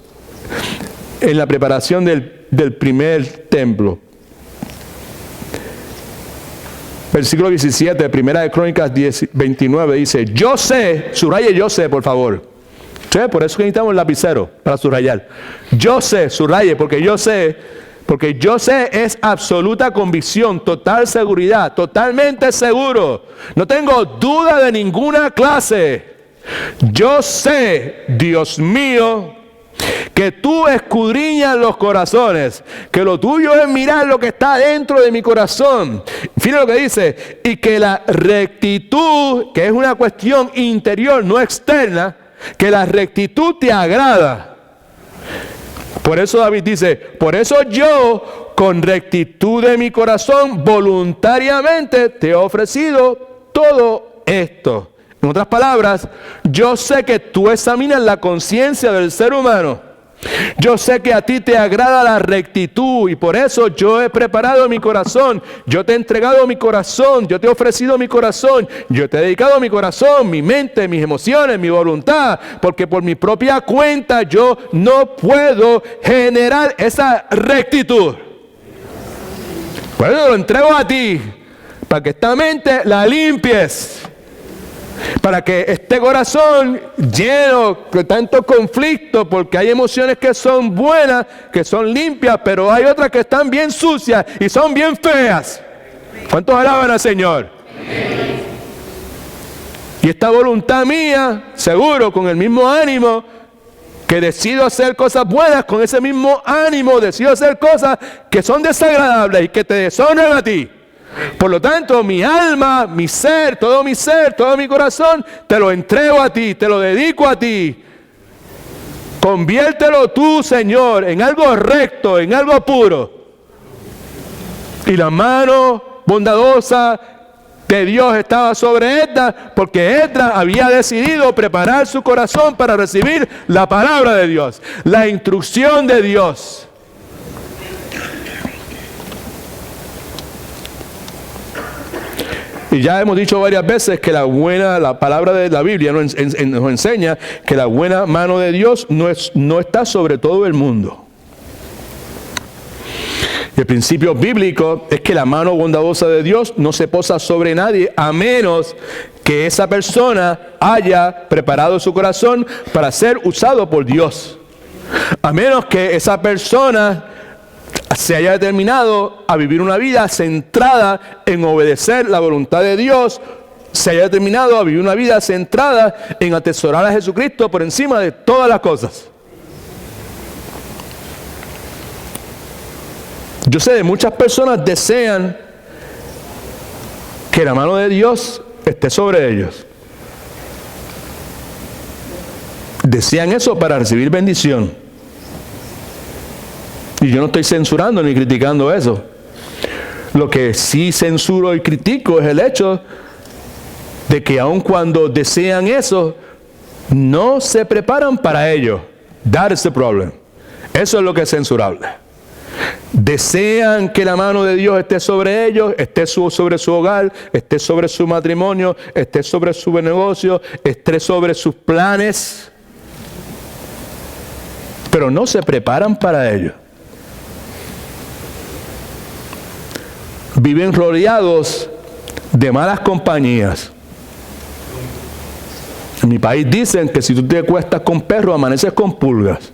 en la preparación del primer templo. Versículo 17, Primera de Crónicas 29, dice, yo sé, subraye yo sé, por favor. ¿Sí? Por eso necesitamos el lapicero, para subrayar. Yo sé, subraye, porque yo sé es absoluta convicción, total seguridad, totalmente seguro. No tengo duda de ninguna clase. Yo sé, Dios mío, que tú escudriñas los corazones, que lo tuyo es mirar lo que está dentro de mi corazón. Fíjate lo que dice, y que la rectitud, que es una cuestión interior, no externa, que la rectitud te agrada. Por eso David dice, por eso yo, con rectitud de mi corazón, voluntariamente te he ofrecido todo esto. En otras palabras, yo sé que tú examinas la conciencia del ser humano. Yo sé que a ti te agrada la rectitud y por eso yo he preparado mi corazón. Yo te he entregado mi corazón, yo te he ofrecido mi corazón, yo te he dedicado mi corazón, mi mente, mis emociones, mi voluntad, porque por mi propia cuenta yo no puedo generar esa rectitud. Por eso lo entrego a ti, para que esta mente la limpies. Para que este corazón lleno de tanto conflicto, porque hay emociones que son buenas, que son limpias, pero hay otras que están bien sucias y son bien feas. ¿Cuántos alaban al Señor? Y esta voluntad mía, seguro, con el mismo ánimo que decido hacer cosas buenas, con ese mismo ánimo decido hacer cosas que son desagradables y que te deshonran a ti. Por lo tanto, mi alma, mi ser, todo mi corazón, te lo entrego a ti, te lo dedico a ti. Conviértelo tú, Señor, en algo recto, en algo puro. Y la mano bondadosa de Dios estaba sobre Esdras, porque Esdras había decidido preparar su corazón para recibir la palabra de Dios, la instrucción de Dios. Y ya hemos dicho varias veces que la palabra de la Biblia nos enseña que la buena mano de Dios no está sobre todo el mundo. El principio bíblico es que la mano bondadosa de Dios no se posa sobre nadie a menos que esa persona haya preparado su corazón para ser usado por Dios. A menos que esa persona se haya determinado a vivir una vida centrada en obedecer la voluntad de Dios, se haya determinado a vivir una vida centrada en atesorar a Jesucristo por encima de todas las cosas. Yo sé de muchas personas desean que la mano de Dios esté sobre ellos. Desean eso para recibir bendición. Y yo no estoy censurando ni criticando eso. Lo que sí censuro y critico es el hecho de que aun cuando desean eso, no se preparan para ello. That is the problem. Eso es lo que es censurable. Desean que la mano de Dios esté sobre ellos, esté sobre su hogar, esté sobre su matrimonio, esté sobre su negocio, esté sobre sus planes, pero no se preparan para ello. Viven rodeados de malas compañías. En mi país dicen que si tú te acuestas con perros, amaneces con pulgas.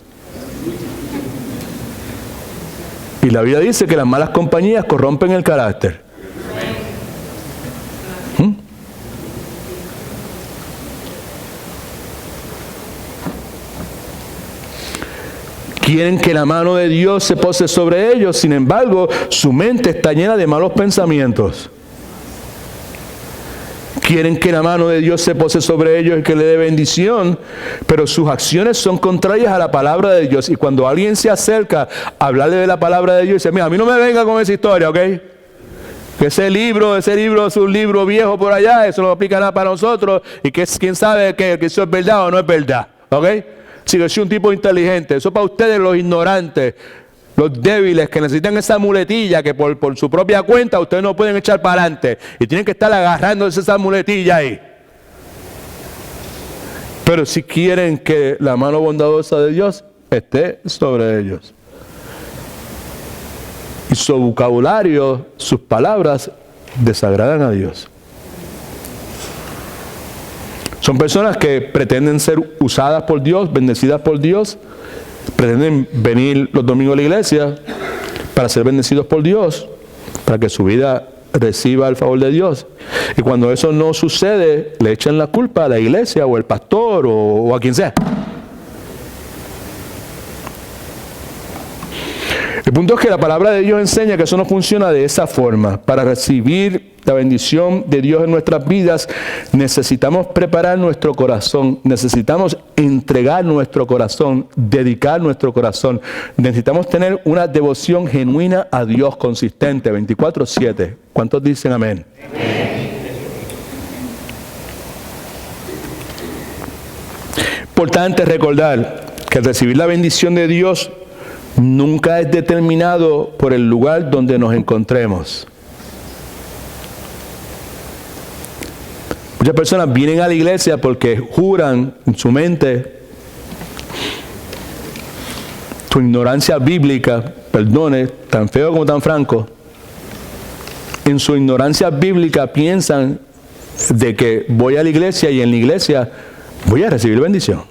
Y la Biblia dice que las malas compañías corrompen el carácter. Quieren que la mano de Dios se pose sobre ellos, sin embargo, su mente está llena de malos pensamientos. Quieren que la mano de Dios se pose sobre ellos y que le dé bendición, pero sus acciones son contrarias a la palabra de Dios. Y cuando alguien se acerca a hablarle de la palabra de Dios, dice, mira, a mí no me venga con esa historia, ¿ok? Que ese libro es un libro viejo por allá, eso no aplica nada para nosotros, y que quién sabe que eso es verdad o no es verdad, ¿ok? Si yo soy un tipo inteligente, eso para ustedes los ignorantes, los débiles que necesitan esa muletilla que por su propia cuenta ustedes no pueden echar para adelante y tienen que estar agarrándose esa muletilla ahí. Pero si quieren que la mano bondadosa de Dios esté sobre ellos. Y su vocabulario, sus palabras desagradan a Dios. Son personas que pretenden ser usadas por Dios, bendecidas por Dios, pretenden venir los domingos a la iglesia para ser bendecidos por Dios, para que su vida reciba el favor de Dios. Y cuando eso no sucede, le echan la culpa a la iglesia o al pastor o a quien sea. El punto es que la palabra de Dios enseña que eso no funciona de esa forma. Para recibir la bendición de Dios en nuestras vidas, necesitamos preparar nuestro corazón, necesitamos entregar nuestro corazón, dedicar nuestro corazón. Necesitamos tener una devoción genuina a Dios consistente, 24/7. ¿Cuántos dicen amén? Importante recordar que al recibir la bendición de Dios nunca es determinado por el lugar donde nos encontremos. Muchas personas vienen a la iglesia porque juran en su mente, su ignorancia bíblica, perdone, tan feo como tan franco, en su ignorancia bíblica piensan de que voy a la iglesia y en la iglesia voy a recibir bendición.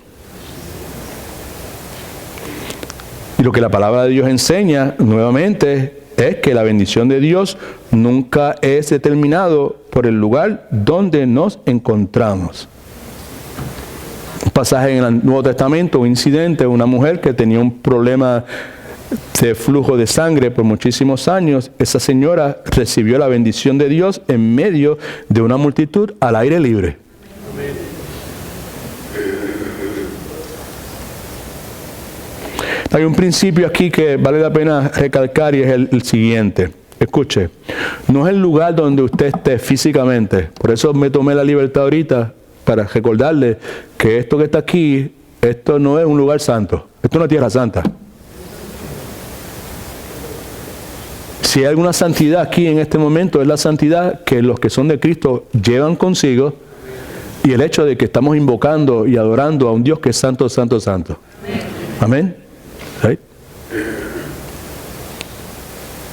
Y lo que la palabra de Dios enseña nuevamente es que la bendición de Dios nunca es determinado por el lugar donde nos encontramos. Un pasaje en el Nuevo Testamento, un incidente, una mujer que tenía un problema de flujo de sangre por muchísimos años. Esa señora recibió la bendición de Dios en medio de una multitud al aire libre. Hay un principio aquí que vale la pena recalcar y es el siguiente. Escuche, no es el lugar donde usted esté físicamente. Por eso me tomé la libertad ahorita para recordarle que esto que está aquí, esto no es un lugar santo. Esto es una tierra santa. Si hay alguna santidad aquí en este momento, es la santidad que los que son de Cristo llevan consigo y el hecho de que estamos invocando y adorando a un Dios que es santo, santo, santo. Amén. ¿Sí?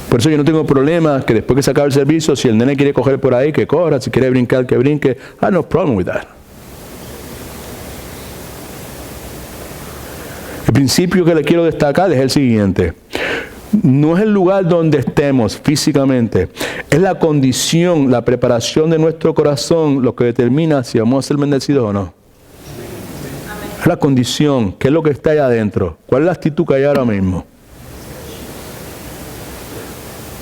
Por eso yo no tengo problema que después que se acabe el servicio, si el nene quiere coger por ahí, que corra, si quiere brincar, que brinque. I have no problem with that. El principio que le quiero destacar es el siguiente. No es el lugar donde estemos físicamente, es la condición, la preparación de nuestro corazón lo que determina si vamos a ser bendecidos o no. Es la condición, qué es lo que está allá adentro, cuál es la actitud que hay ahora mismo.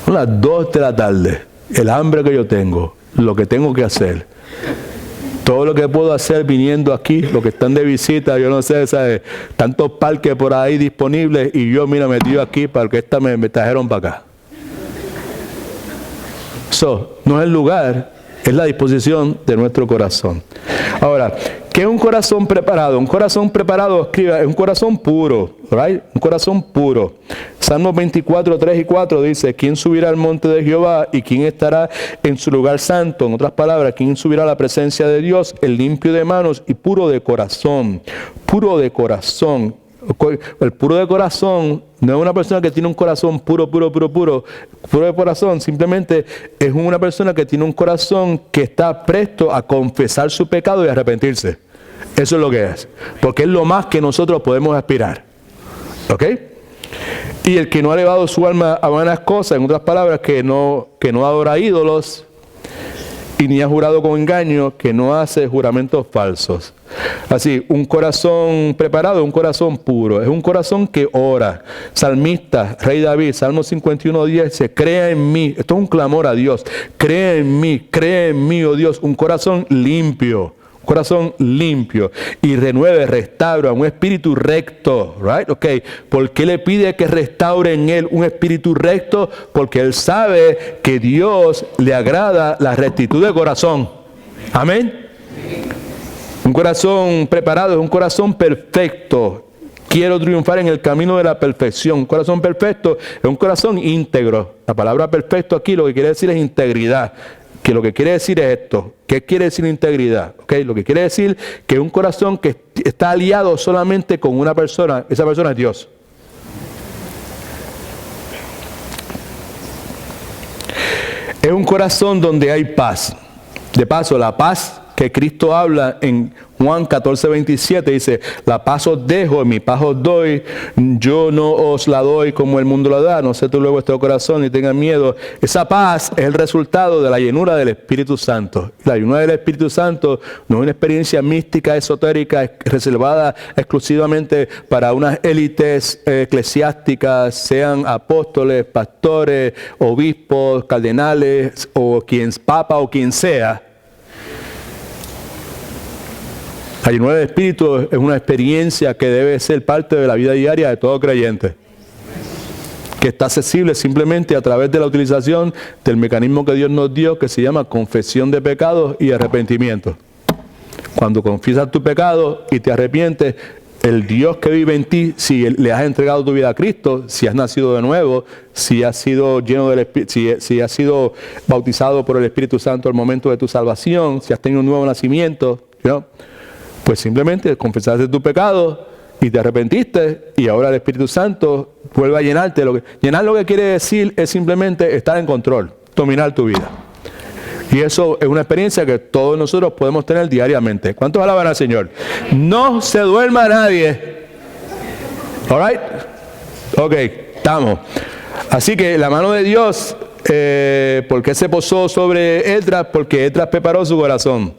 Son las 2 de la tarde, el hambre que yo tengo, lo que tengo que hacer. Todo lo que puedo hacer viniendo aquí, los que están de visita, yo no sé, ¿sabes? Tantos parques por ahí disponibles y yo, mira, metido aquí para que me trajeron para acá. Eso no es el lugar, es la disposición de nuestro corazón. Ahora, ¿qué es un corazón preparado? Un corazón preparado, escriba, es un corazón puro, right? Un corazón puro. Salmos 24, 3 y 4 dice, ¿quién subirá al monte de Jehová y quién estará en su lugar santo? En otras palabras, ¿quién subirá a la presencia de Dios? El limpio de manos y puro de corazón. Puro de corazón. El puro de corazón no es una persona que tiene un corazón puro de corazón. Simplemente es una persona que tiene un corazón que está presto a confesar su pecado y arrepentirse. Eso es lo que es. Porque es lo más que nosotros podemos aspirar. ¿Ok? Y el que no ha elevado su alma a vanas cosas, en otras palabras, que no adora ídolos y ni ha jurado con engaño, que no hace juramentos falsos. Así, un corazón preparado es un corazón puro, es un corazón que ora. Salmista, Rey David, Salmo 51:10, dice, crea en mí, esto es un clamor a Dios, crea en mí, oh Dios, un corazón limpio y renueve, restaura un espíritu recto, right? Okay. ¿Por qué le pide que restaure en él un espíritu recto? Porque él sabe que Dios le agrada la rectitud de corazón. Amén. Un corazón preparado es un corazón perfecto. Quiero triunfar en el camino de la perfección. Un corazón perfecto es un corazón íntegro. La palabra perfecto aquí lo que quiere decir es integridad. Que lo que quiere decir es esto. ¿Qué quiere decir integridad? ¿Okay? Lo que quiere decir que es un corazón que está aliado solamente con una persona. Esa persona es Dios. Es un corazón donde hay paz. De paso, la paz que Cristo habla en Juan 14:27 dice, la paz os dejo, mi paz os doy, yo no os la doy como el mundo la da, no se turbe vuestro corazón ni tengan miedo. Esa paz es el resultado de la llenura del Espíritu Santo. La llenura del Espíritu Santo no es una experiencia mística, esotérica, reservada exclusivamente para unas élites eclesiásticas, sean apóstoles, pastores, obispos, cardenales, o papa o quien sea. La llenura del Espíritu es una experiencia que debe ser parte de la vida diaria de todo creyente, que está accesible simplemente a través de la utilización del mecanismo que Dios nos dio, que se llama confesión de pecados y arrepentimiento. Cuando confiesas tu pecado y te arrepientes, el Dios que vive en ti, si le has entregado tu vida a Cristo, si has nacido de nuevo, si has sido lleno del Espíritu, si has sido bautizado por el Espíritu Santo al momento de tu salvación, si has tenido un nuevo nacimiento, ¿no? Pues simplemente confesaste tu pecado y te arrepentiste y ahora el Espíritu Santo vuelve a llenarte. Llenar lo que quiere decir es simplemente estar en control, dominar tu vida. Y eso es una experiencia que todos nosotros podemos tener diariamente. ¿Cuántos alaban al Señor? No se duerma nadie. All right? Ok, estamos. Así que la mano de Dios, ¿por qué se posó sobre Esdras? Porque Esdras preparó su corazón.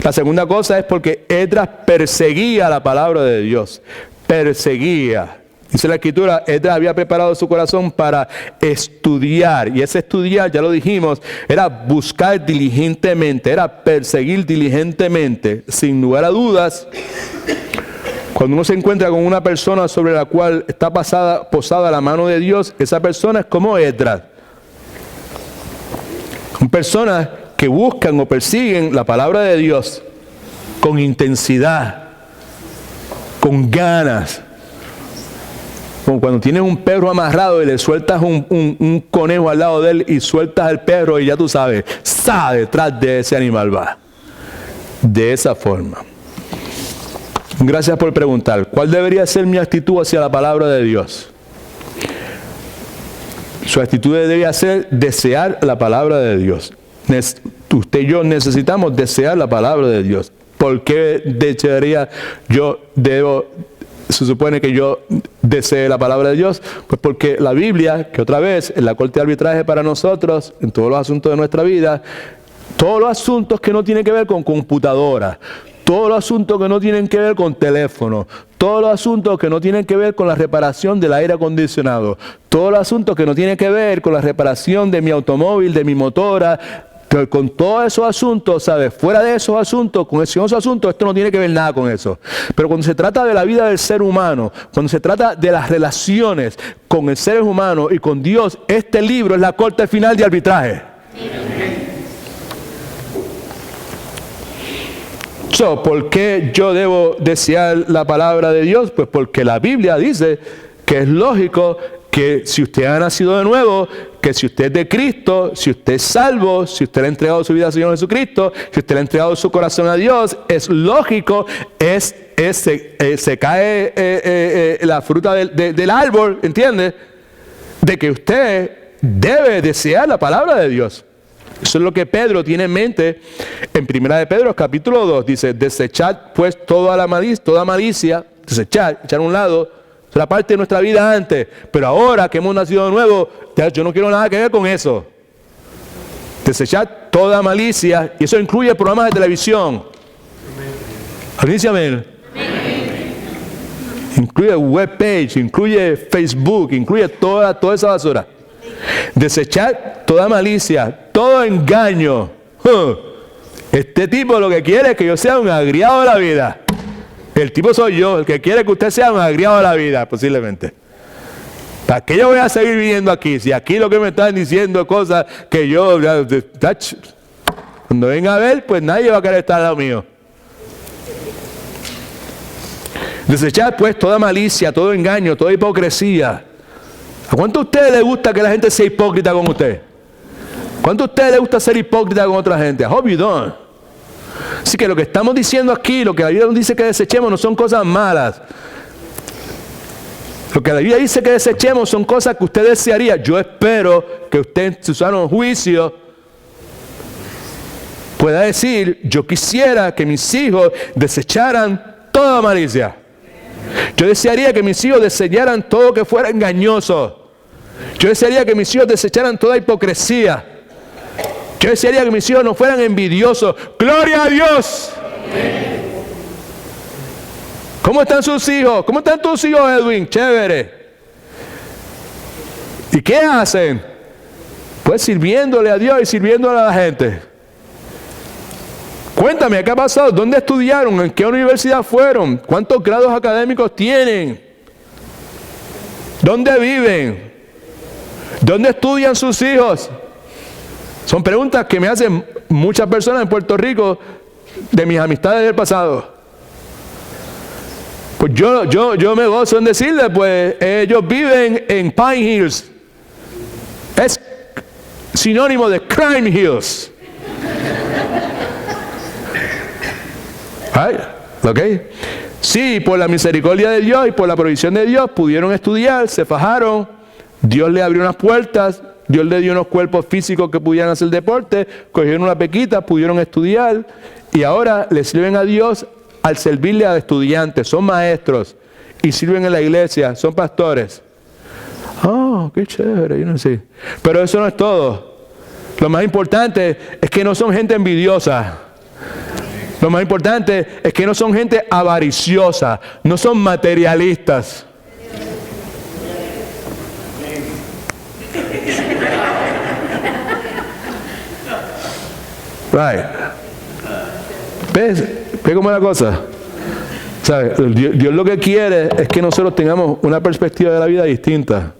La segunda cosa es porque Esdras perseguía la palabra de Dios. Perseguía. Dice la Escritura, Esdras había preparado su corazón para estudiar. Y ese estudiar, ya lo dijimos, era buscar diligentemente, era perseguir diligentemente. Sin lugar a dudas, cuando uno se encuentra con una persona sobre la cual está posada la mano de Dios, esa persona es como Esdras. Son personas que buscan o persiguen la palabra de Dios con intensidad, con ganas. Como cuando tienes un perro amarrado y le sueltas un conejo al lado de él y sueltas al perro y ya tú sabes, ¡sa! Detrás de ese animal va. De esa forma. Gracias por preguntar. ¿Cuál debería ser mi actitud hacia la palabra de Dios? Su actitud debería ser desear la palabra de Dios. Usted y yo necesitamos desear la palabra de Dios. ¿Por qué desearía se supone que yo desee la palabra de Dios? Pues porque la Biblia, que otra vez es la corte de arbitraje para nosotros, en todos los asuntos de nuestra vida, todos los asuntos que no tienen que ver con computadora, todos los asuntos que no tienen que ver con teléfono, todos los asuntos que no tienen que ver con la reparación del aire acondicionado, todos los asuntos que no tienen que ver con la reparación de mi automóvil, de mi motora, con todos esos asuntos, ¿sabes? Fuera de esos asuntos, con esos asuntos, esto no tiene que ver nada con eso. Pero cuando se trata de la vida del ser humano, cuando se trata de las relaciones con el ser humano y con Dios, este libro es la corte final de arbitraje. ¿Por qué yo debo desear la palabra de Dios? Pues porque la Biblia dice que es lógico que si usted ha nacido de nuevo, que si usted es de Cristo, si usted es salvo, si usted le ha entregado su vida al Señor Jesucristo, si usted le ha entregado su corazón a Dios, es lógico, es se cae la fruta del árbol, ¿entiende? De que usted debe desear la palabra de Dios. Eso es lo que Pedro tiene en mente en 1 de Pedro, capítulo 2. Dice, desechad pues toda malicia, desechar, echar a un lado, es la parte de nuestra vida antes. Pero ahora que hemos nacido de nuevo, ya yo no quiero nada que ver con eso. Desechad toda malicia, y eso incluye programas de televisión. ¿Alguien dice amén? Incluye webpage, incluye Facebook, incluye toda esa basura. Desechar toda malicia, todo engaño. Este tipo lo que quiere es que yo sea un agriado de la vida. El tipo soy yo, el que quiere que usted sea un agriado de la vida, posiblemente. ¿Para qué yo voy a seguir viviendo aquí? Si aquí lo que me están diciendo es cosas que yo... Cuando venga a ver, pues nadie va a querer estar al lado mío. Desechar pues toda malicia, todo engaño, toda hipocresía. ¿A cuánto a ustedes les gusta que la gente sea hipócrita con usted? ¿Cuánto a ustedes les gusta ser hipócrita con otra gente? I hope you don't. Así que lo que estamos diciendo aquí, lo que la Biblia nos dice que desechemos, no son cosas malas. Lo que la Biblia dice que desechemos son cosas que usted desearía. Yo espero que usted en su sano juicio pueda decir, yo quisiera que mis hijos desecharan toda malicia. Yo desearía que mis hijos desecharan todo que fuera engañoso. Yo desearía que mis hijos desecharan toda hipocresía. Yo desearía que mis hijos no fueran envidiosos. ¡Gloria a Dios! ¿Cómo están sus hijos? ¿Cómo están tus hijos, Edwin? Chévere. ¿Y qué hacen? Pues sirviéndole a Dios y sirviéndole a la gente. Cuéntame, ¿qué ha pasado? ¿Dónde estudiaron? ¿En qué universidad fueron? ¿Cuántos grados académicos tienen? ¿Dónde viven? ¿Dónde estudian sus hijos? Son preguntas que me hacen muchas personas en Puerto Rico de mis amistades del pasado. Pues yo me gozo en decirles, pues ellos viven en Pine Hills. Es sinónimo de Crime Hills. Right? ¿Ok? Sí, por la misericordia de Dios y por la provisión de Dios pudieron estudiar, se fajaron, Dios le abrió unas puertas, Dios le dio unos cuerpos físicos que pudieran hacer deporte, cogieron una pequita, pudieron estudiar y ahora le sirven a Dios al servirle a estudiantes, son maestros y sirven en la iglesia, son pastores. Oh, qué chévere, yo no sé. Pero eso no es todo. Lo más importante es que no son gente envidiosa. Lo más importante es que no son gente avariciosa, no son materialistas. Right. ¿Ves cómo es la cosa? ¿Sabes? Dios lo que quiere es que nosotros tengamos una perspectiva de la vida distinta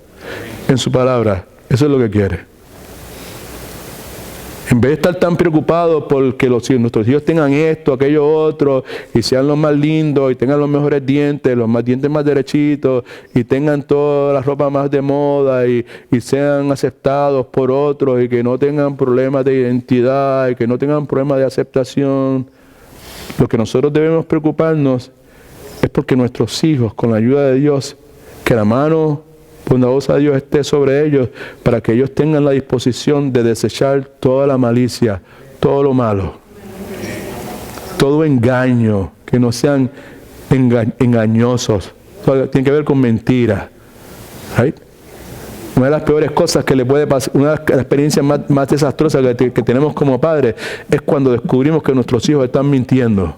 en su palabra. Eso es lo que quiere. En vez de estar tan preocupados por que nuestros hijos tengan esto, aquello, otro, y sean los más lindos, y tengan los mejores dientes, los más dientes más derechitos, y tengan toda la ropa más de moda, y sean aceptados por otros, y que no tengan problemas de identidad, y que no tengan problemas de aceptación. Lo que nosotros debemos preocuparnos es porque nuestros hijos, con la ayuda de Dios, que la mano bondadosa de Dios esté sobre ellos, para que ellos tengan la disposición de desechar toda la malicia, todo lo malo, todo engaño, que no sean engañosos. Todo tiene que ver con mentira. ¿Right? Una de las peores cosas que le puede pasar, una de las experiencias más desastrosas que tenemos como padres, es cuando descubrimos que nuestros hijos están mintiendo.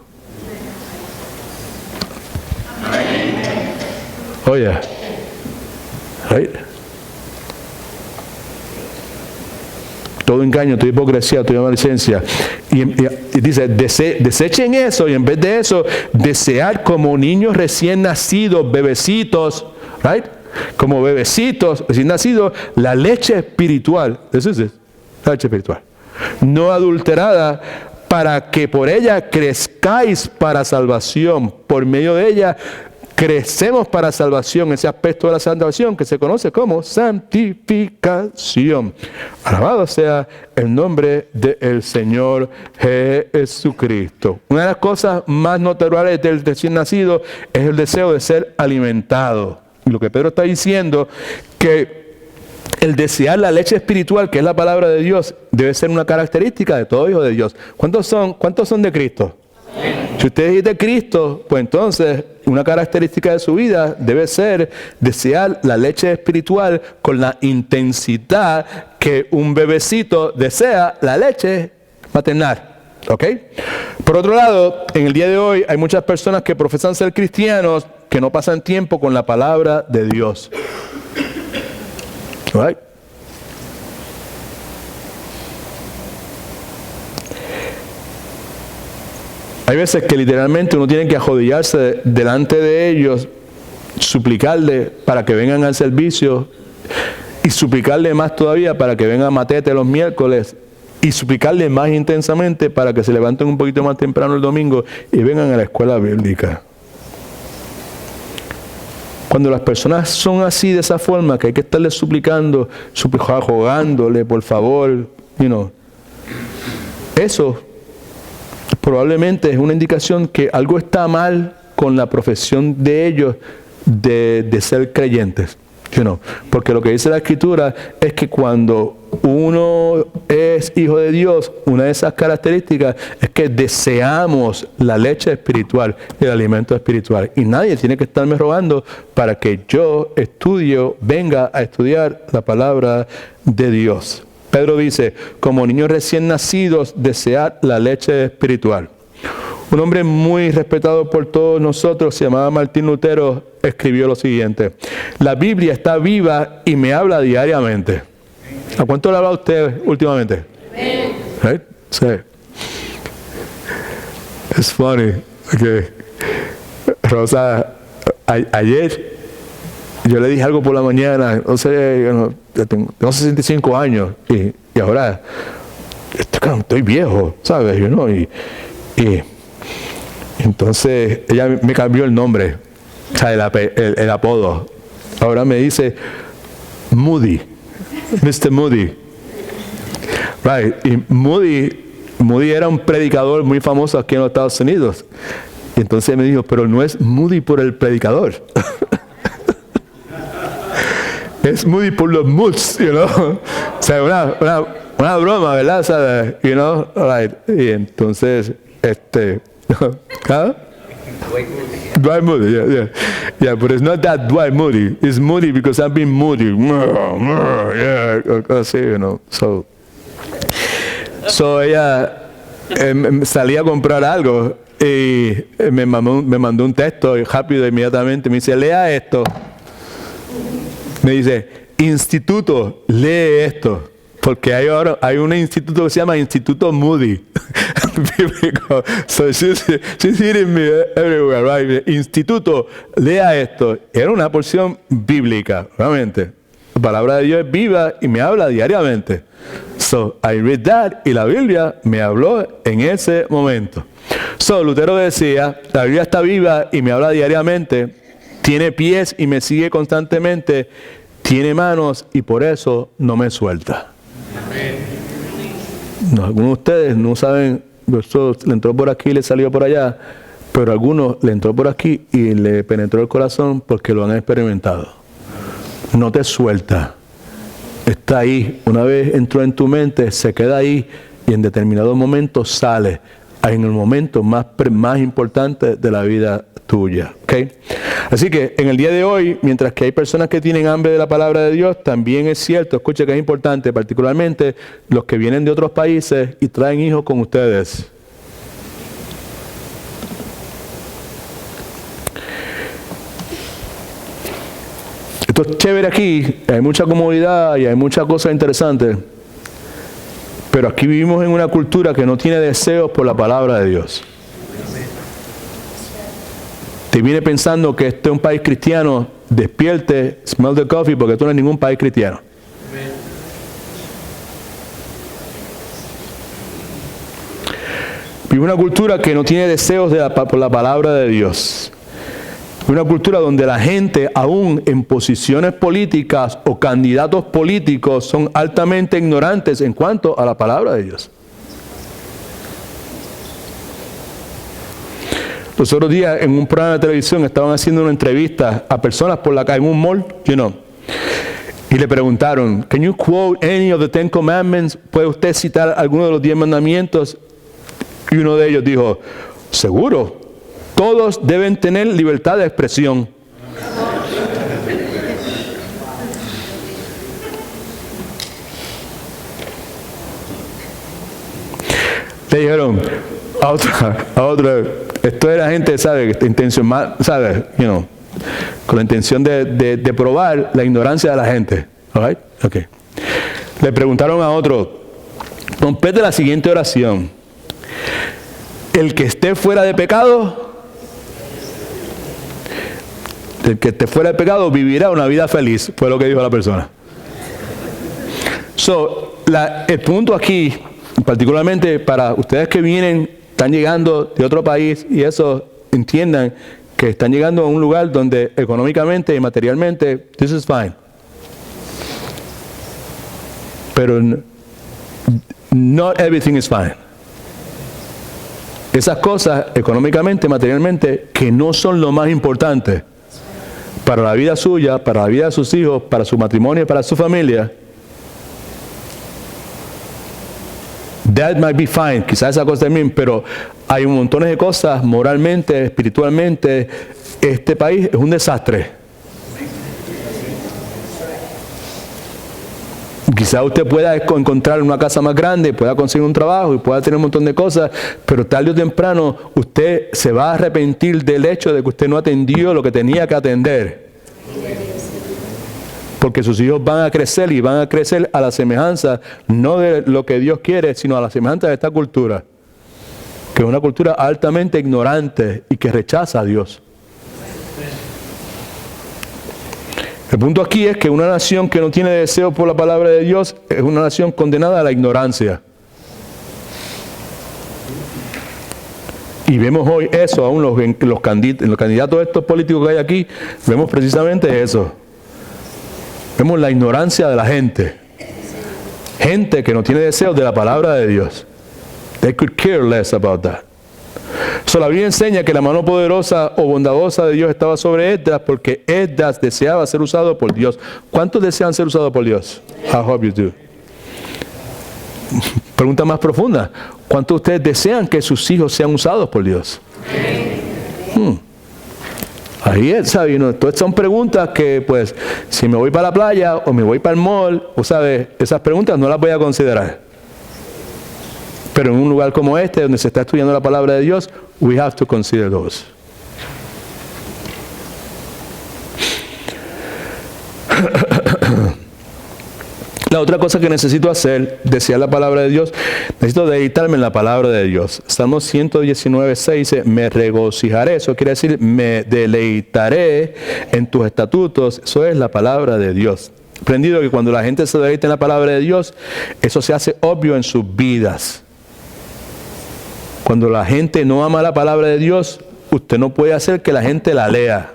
Oye. Right? Todo engaño, toda hipocresía, toda malicia. Y dice, desechen eso, y en vez de eso, desear como niños recién nacidos, bebecitos, right? Como bebecitos recién nacidos, la leche espiritual. Eso es la leche espiritual. No adulterada, para que por ella crezcáis para salvación. Por medio de ella crecemos para salvación, ese aspecto de la salvación que se conoce como santificación. Alabado sea el nombre del Señor Jesucristo. Una de las cosas más notables del recién nacido es el deseo de ser alimentado. Y lo que Pedro está diciendo, que el desear la leche espiritual, que es la palabra de Dios, debe ser una característica de todo hijo de Dios. ¿Cuántos son de Cristo? Si usted es de Cristo, pues entonces una característica de su vida debe ser desear la leche espiritual con la intensidad que un bebecito desea la leche maternal. ¿Ok? Por otro lado, en el día de hoy hay muchas personas que profesan ser cristianos que no pasan tiempo con la palabra de Dios. Right? Hay veces que literalmente uno tiene que arrodillarse delante de ellos, suplicarle para que vengan al servicio y suplicarle más todavía para que vengan a Matete los miércoles y suplicarle más intensamente para que se levanten un poquito más temprano el domingo y vengan a la escuela bíblica. Cuando las personas son así, de esa forma, que hay que estarle suplicando, rogándole, por favor, eso probablemente es una indicación que algo está mal con la profesión de ellos de ser creyentes. Porque lo que dice la Escritura es que cuando uno es hijo de Dios, una de esas características es que deseamos la leche espiritual, el alimento espiritual. Y nadie tiene que estarme rogando para que yo venga a estudiar la palabra de Dios. Pedro dice, como niños recién nacidos, desead la leche espiritual. Un hombre muy respetado por todos nosotros, se llamaba Martín Lutero, escribió lo siguiente: la Biblia está viva y me habla diariamente. ¿A cuánto le habla usted últimamente? Right? Sí. Es funny. Okay. Rosa, ayer yo le dije algo por la mañana, no sé, tengo 65 años y ahora estoy viejo, ¿sabes? Y entonces ella me cambió el nombre, o sea, el apodo. Ahora me dice Moody, Mr. Moody. Right. Y Moody era un predicador muy famoso aquí en los Estados Unidos. Y entonces me dijo, pero no es Moody por el predicador. Es Moody por los moods, O sea, una broma, ¿verdad? O sea, right. Y entonces, ¿huh? Dwight Moody, yeah, but it's not that Dwight Moody. It's Moody because I've been Moody. Yeah, así, So ella salía a comprar algo y me mandó un texto rápido inmediatamente. Me dice, lea esto. Me dice, instituto, lee esto. Porque hay un instituto que se llama Instituto Moody. So she's hitting me everywhere, right? Instituto, lea esto. Era una porción bíblica, realmente. La palabra de Dios es viva y me habla diariamente. So I read that y la Biblia me habló en ese momento. So Lutero decía, la Biblia está viva y me habla diariamente, tiene pies y me sigue constantemente, tiene manos y por eso no me suelta. No, algunos de ustedes no saben, eso le entró por aquí y le salió por allá, pero a algunos le entró por aquí y le penetró el corazón porque lo han experimentado. No te suelta, está ahí. Una vez entró en tu mente, se queda ahí y en determinados momentos sale, en el momento más importante de la vida tuya. ¿Okay? Así que en el día de hoy, mientras que hay personas que tienen hambre de la palabra de Dios, también es cierto, escuche que es importante, particularmente los que vienen de otros países y traen hijos con ustedes. Esto es chévere aquí, hay mucha comodidad y hay muchas cosas interesantes, pero aquí vivimos en una cultura que no tiene deseos por la palabra de Dios. Te viene pensando que este es un país cristiano, despierte, smell the coffee, porque esto no es ningún país cristiano. Vive una cultura que no tiene deseos por la palabra de Dios. Una cultura donde la gente, aún en posiciones políticas o candidatos políticos, son altamente ignorantes en cuanto a la palabra de Dios. Los otros días en un programa de televisión estaban haciendo una entrevista a personas por la calle, en un mall, y le preguntaron, "Can you quote any of the 10 commandments?" ¿Puede usted citar alguno de los 10 mandamientos? Y uno de ellos dijo, "Seguro, todos deben tener libertad de expresión." Le dijeron a otra, esto era gente, ¿sabe? Intención, ¿sabe? Con la intención de probar la ignorancia de la gente. All right? Okay. Le preguntaron a otro, complete la siguiente oración. El que esté fuera de pecado, vivirá una vida feliz, fue lo que dijo la persona. El punto aquí, particularmente para ustedes que están llegando de otro país y eso, entiendan que están llegando a un lugar donde económicamente y materialmente, this is fine. Pero not everything is fine. Esas cosas económicamente, materialmente, que no son lo más importante para la vida suya, para la vida de sus hijos, para su matrimonio, para su familia, that might be fine, quizás esa cosa también, pero hay un montón de cosas moralmente, espiritualmente. Este país es un desastre. Quizás usted pueda encontrar una casa más grande, pueda conseguir un trabajo y pueda tener un montón de cosas, pero tarde o temprano usted se va a arrepentir del hecho de que usted no atendió lo que tenía que atender. Porque sus hijos van a crecer y van a crecer a la semejanza, no de lo que Dios quiere, sino a la semejanza de esta cultura, que es una cultura altamente ignorante y que rechaza a Dios. El punto aquí es que una nación que no tiene deseo por la palabra de Dios es una nación condenada a la ignorancia. Y vemos hoy eso, aún en los candidatos de estos políticos que hay aquí, vemos precisamente eso. Vemos la ignorancia de la gente. Gente que no tiene deseo de la palabra de Dios. They could care less about that. La Biblia enseña que la mano poderosa o bondadosa de Dios estaba sobre Esdras porque Esdras deseaba ser usado por Dios. ¿Cuántos desean ser usados por Dios? I hope you do. Pregunta más profunda. ¿Cuántos de ustedes desean que sus hijos sean usados por Dios? Ahí es, ¿sabes? Todas son preguntas que, pues, si me voy para la playa o me voy para el mall, ¿sabes? Esas preguntas no las voy a considerar. Pero en un lugar como este, donde se está estudiando la palabra de Dios, we have to consider those. La otra cosa que necesito hacer, desear la palabra de Dios, necesito deleitarme en la palabra de Dios. Salmos 119:6 dice, me regocijaré. Eso quiere decir, me deleitaré en tus estatutos. Eso es la palabra de Dios. He aprendido que cuando la gente se deleita en la palabra de Dios, eso se hace obvio en sus vidas. Cuando la gente no ama la palabra de Dios, usted no puede hacer que la gente la lea.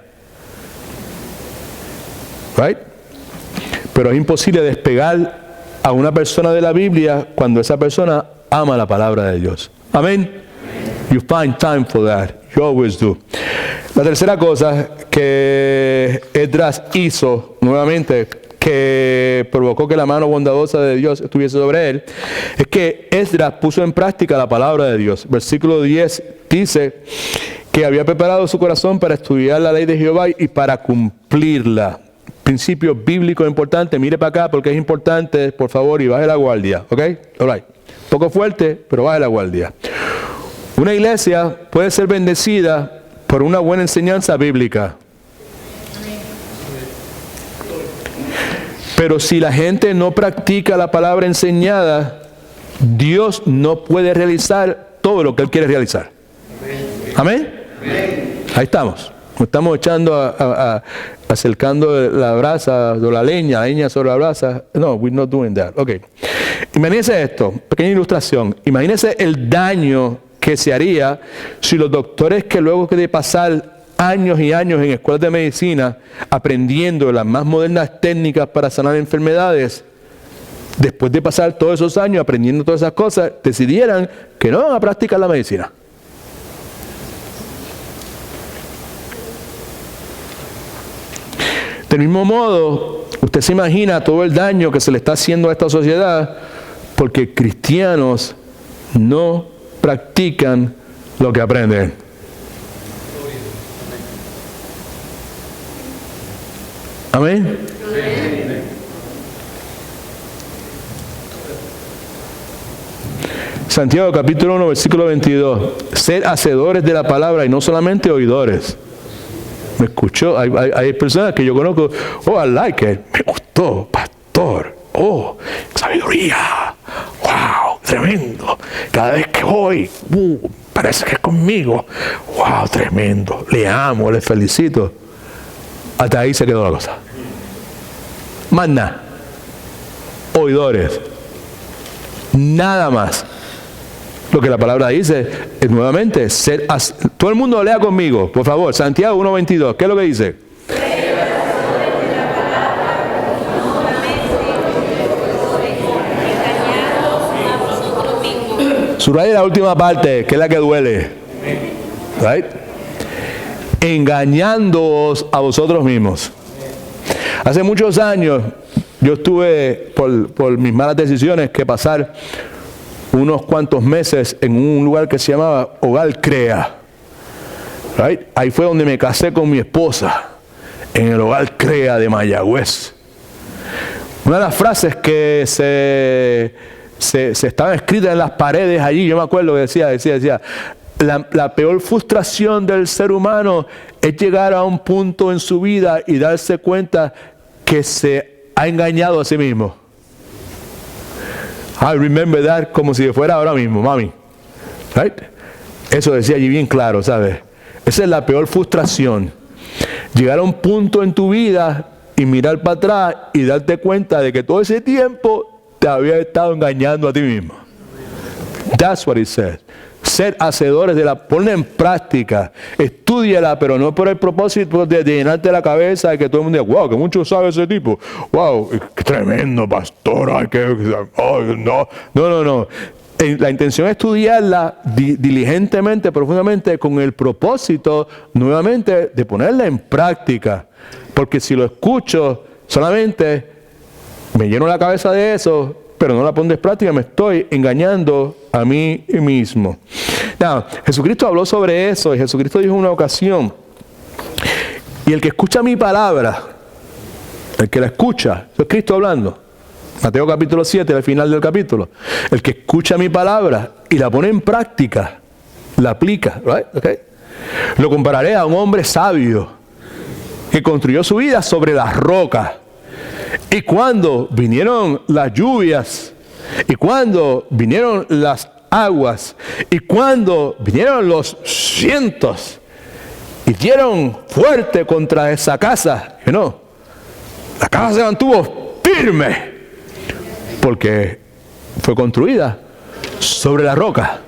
Right? Pero es imposible despegar a una persona de la Biblia cuando esa persona ama la palabra de Dios. Amén. You find time for that. You always do. La tercera cosa que Esdras hizo nuevamente, que provocó que la mano bondadosa de Dios estuviese sobre él, es que Esdras puso en práctica la palabra de Dios. Versículo 10 dice que había preparado su corazón para estudiar la ley de Jehová y para cumplirla. Principio bíblico importante, mire para acá porque es importante, por favor, y baje la guardia, ¿ok? All right. Poco fuerte, pero baje la guardia. Una iglesia puede ser bendecida por una buena enseñanza bíblica. Pero si la gente no practica la palabra enseñada, Dios no puede realizar todo lo que Él quiere realizar. ¿Amén? Ahí estamos. Estamos echando, acercando la brasa o la leña sobre la brasa. No, we're not doing that. Ok. Imagínense esto, pequeña ilustración. Imagínense el daño que se haría si los doctores que luego de pasar años y años en escuelas de medicina aprendiendo las más modernas técnicas para sanar enfermedades, después de pasar todos esos años aprendiendo todas esas cosas, decidieran que no van a practicar la medicina. Del mismo modo, usted se imagina todo el daño que se le está haciendo a esta sociedad porque cristianos no practican lo que aprenden. Amén. Santiago capítulo 1 versículo 22. Sed hacedores de la palabra y no solamente oidores. Me escuchó, hay personas que yo conozco, oh, I like it, me gustó, pastor, oh, sabiduría, wow, tremendo, cada vez que voy, parece que es conmigo, wow, tremendo, le amo, le felicito. Hasta ahí se quedó la cosa. Más nada, oidores, nada más. Lo que la palabra dice es nuevamente, todo el mundo lea conmigo, por favor, Santiago 1:22, ¿qué es lo que dice? Subraya la última parte, que es la que duele. Right? Engañándoos a vosotros mismos. Hace muchos años yo estuve por mis malas decisiones que pasar unos cuantos meses en un lugar que se llamaba Hogar Crea. Right? Ahí fue donde me casé con mi esposa, en el Hogar Crea de Mayagüez. Una de las frases que se estaban escritas en las paredes allí, yo me acuerdo que decía, la peor frustración del ser humano es llegar a un punto en su vida y darse cuenta que se ha engañado a sí mismo. I remember that como si fuera ahora mismo, mami. Right? Eso decía allí bien claro, ¿sabes? Esa es la peor frustración. Llegar a un punto en tu vida y mirar para atrás y darte cuenta de que todo ese tiempo te había estado engañando a ti mismo. That's what it says. Ser hacedores de la, ponla en práctica, estúdiala, pero no por el propósito de llenarte la cabeza y que todo el mundo diga, wow, que mucho sabe ese tipo, wow, qué tremendo pastor, ay, no. La intención es estudiarla diligentemente, profundamente, con el propósito, nuevamente, de ponerla en práctica, porque si lo escucho solamente, me lleno la cabeza de eso, pero no la pongo en práctica, me estoy engañando a mí mismo. Now, Jesucristo habló sobre eso y Jesucristo dijo en una ocasión, y el que escucha mi palabra, el que la escucha, eso es Cristo hablando, Mateo capítulo 7, al final del capítulo, el que escucha mi palabra y la pone en práctica, la aplica, right? Okay. Lo compararé a un hombre sabio que construyó su vida sobre la roca. Y cuando vinieron las lluvias, y cuando vinieron las aguas, y cuando vinieron los vientos, y dieron fuerte contra esa casa, la casa se mantuvo firme, porque fue construida sobre la roca.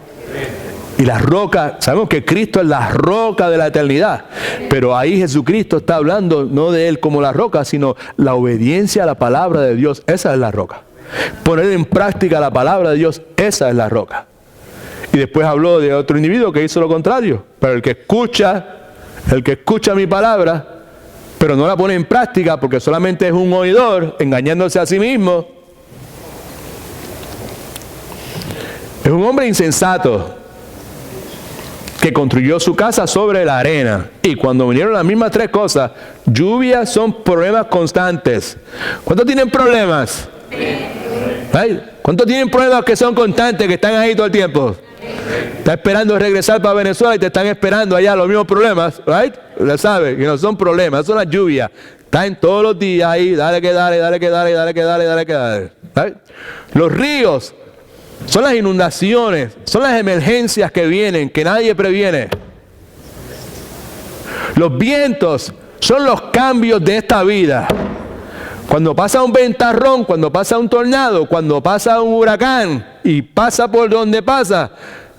Y la roca, sabemos que Cristo es la roca de la eternidad, pero ahí Jesucristo está hablando no de Él como la roca, sino la obediencia a la palabra de Dios. Esa es la roca. Poner en práctica la palabra de Dios, esa es la roca. Y después habló de otro individuo que hizo lo contrario, pero el que escucha mi palabra, pero no la pone en práctica porque solamente es un oidor, engañándose a sí mismo, es un hombre insensato que construyó su casa sobre la arena. Y cuando vinieron las mismas tres cosas, lluvias son problemas constantes. ¿Cuántos tienen problemas? ¿Right? ¿Cuántos tienen problemas que son constantes, que están ahí todo el tiempo? Estás esperando regresar para Venezuela y te están esperando allá los mismos problemas, right? Ya sabes, que no son problemas, son las lluvias. Están todos los días ahí, dale que dale. Right? Los ríos son las inundaciones, son las emergencias que vienen, que nadie previene. Los vientos son los cambios de esta vida. Cuando pasa un ventarrón, cuando pasa un tornado, cuando pasa un huracán y pasa por donde pasa,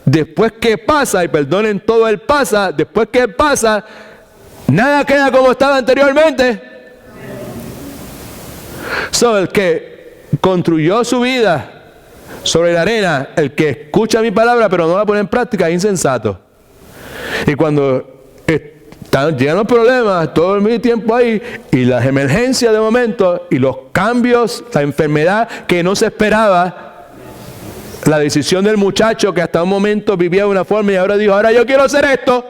después que pasa, y perdonen todo el pasa, después que pasa, Nada queda como estaba anteriormente. El que construyó su vida sobre la arena, el que escucha mi palabra pero no la pone en práctica, es insensato. Y cuando llegan los problemas, todo el tiempo ahí, y las emergencias de momento, y los cambios, la enfermedad que no se esperaba, la decisión del muchacho que hasta un momento vivía de una forma y ahora dijo, ahora yo quiero hacer esto,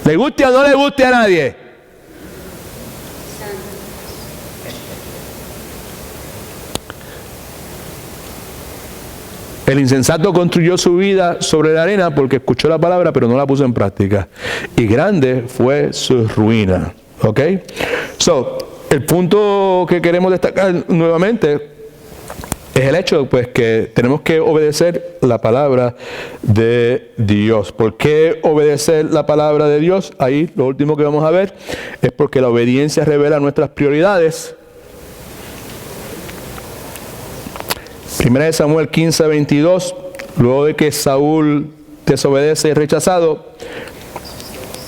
le guste o no le guste a nadie. El insensato construyó su vida sobre la arena porque escuchó la palabra pero no la puso en práctica. Y grande fue su ruina. ¿Ok? El punto que queremos destacar nuevamente es el hecho pues que tenemos que obedecer la palabra de Dios. ¿Por qué obedecer la palabra de Dios? Ahí lo último que vamos a ver es porque la obediencia revela nuestras prioridades. 1 Samuel 15:22, luego de que Saúl desobedece y es rechazado,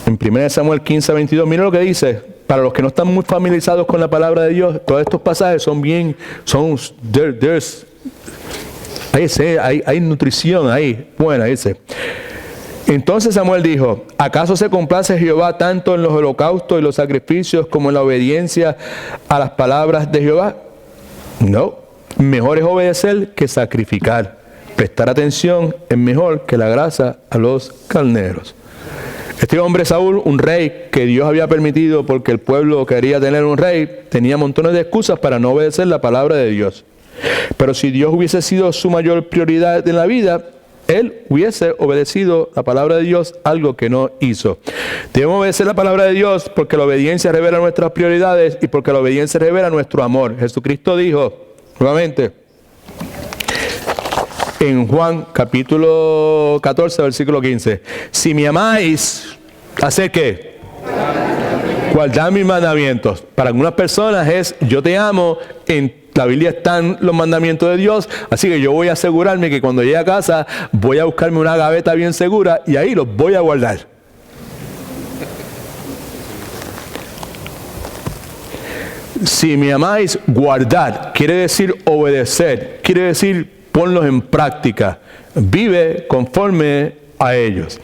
en 1 Samuel 15:22, mira lo que dice, para los que no están muy familiarizados con la palabra de Dios, todos estos pasajes hay nutrición ahí, buena, dice. Entonces Samuel dijo, ¿acaso se complace Jehová tanto en los holocaustos y los sacrificios como en la obediencia a las palabras de Jehová? No. Mejor es obedecer que sacrificar. Prestar atención es mejor que la grasa a los carneros. Este hombre Saúl, un rey que Dios había permitido porque el pueblo quería tener un rey, tenía montones de excusas para no obedecer la palabra de Dios. Pero si Dios hubiese sido su mayor prioridad en la vida, él hubiese obedecido la palabra de Dios, algo que no hizo. Debemos obedecer la palabra de Dios porque la obediencia revela nuestras prioridades y porque la obediencia revela nuestro amor. Jesucristo dijo, nuevamente, en Juan capítulo 14, versículo 15, si me amáis, ¿haced qué? Guardad mis mandamientos. Para algunas personas es, yo te amo, en la Biblia están los mandamientos de Dios, así que yo voy a asegurarme que cuando llegue a casa voy a buscarme una gaveta bien segura y ahí los voy a guardar. Si me amáis, guardad, quiere decir obedecer, quiere decir ponlos en práctica, vive conforme a ellos.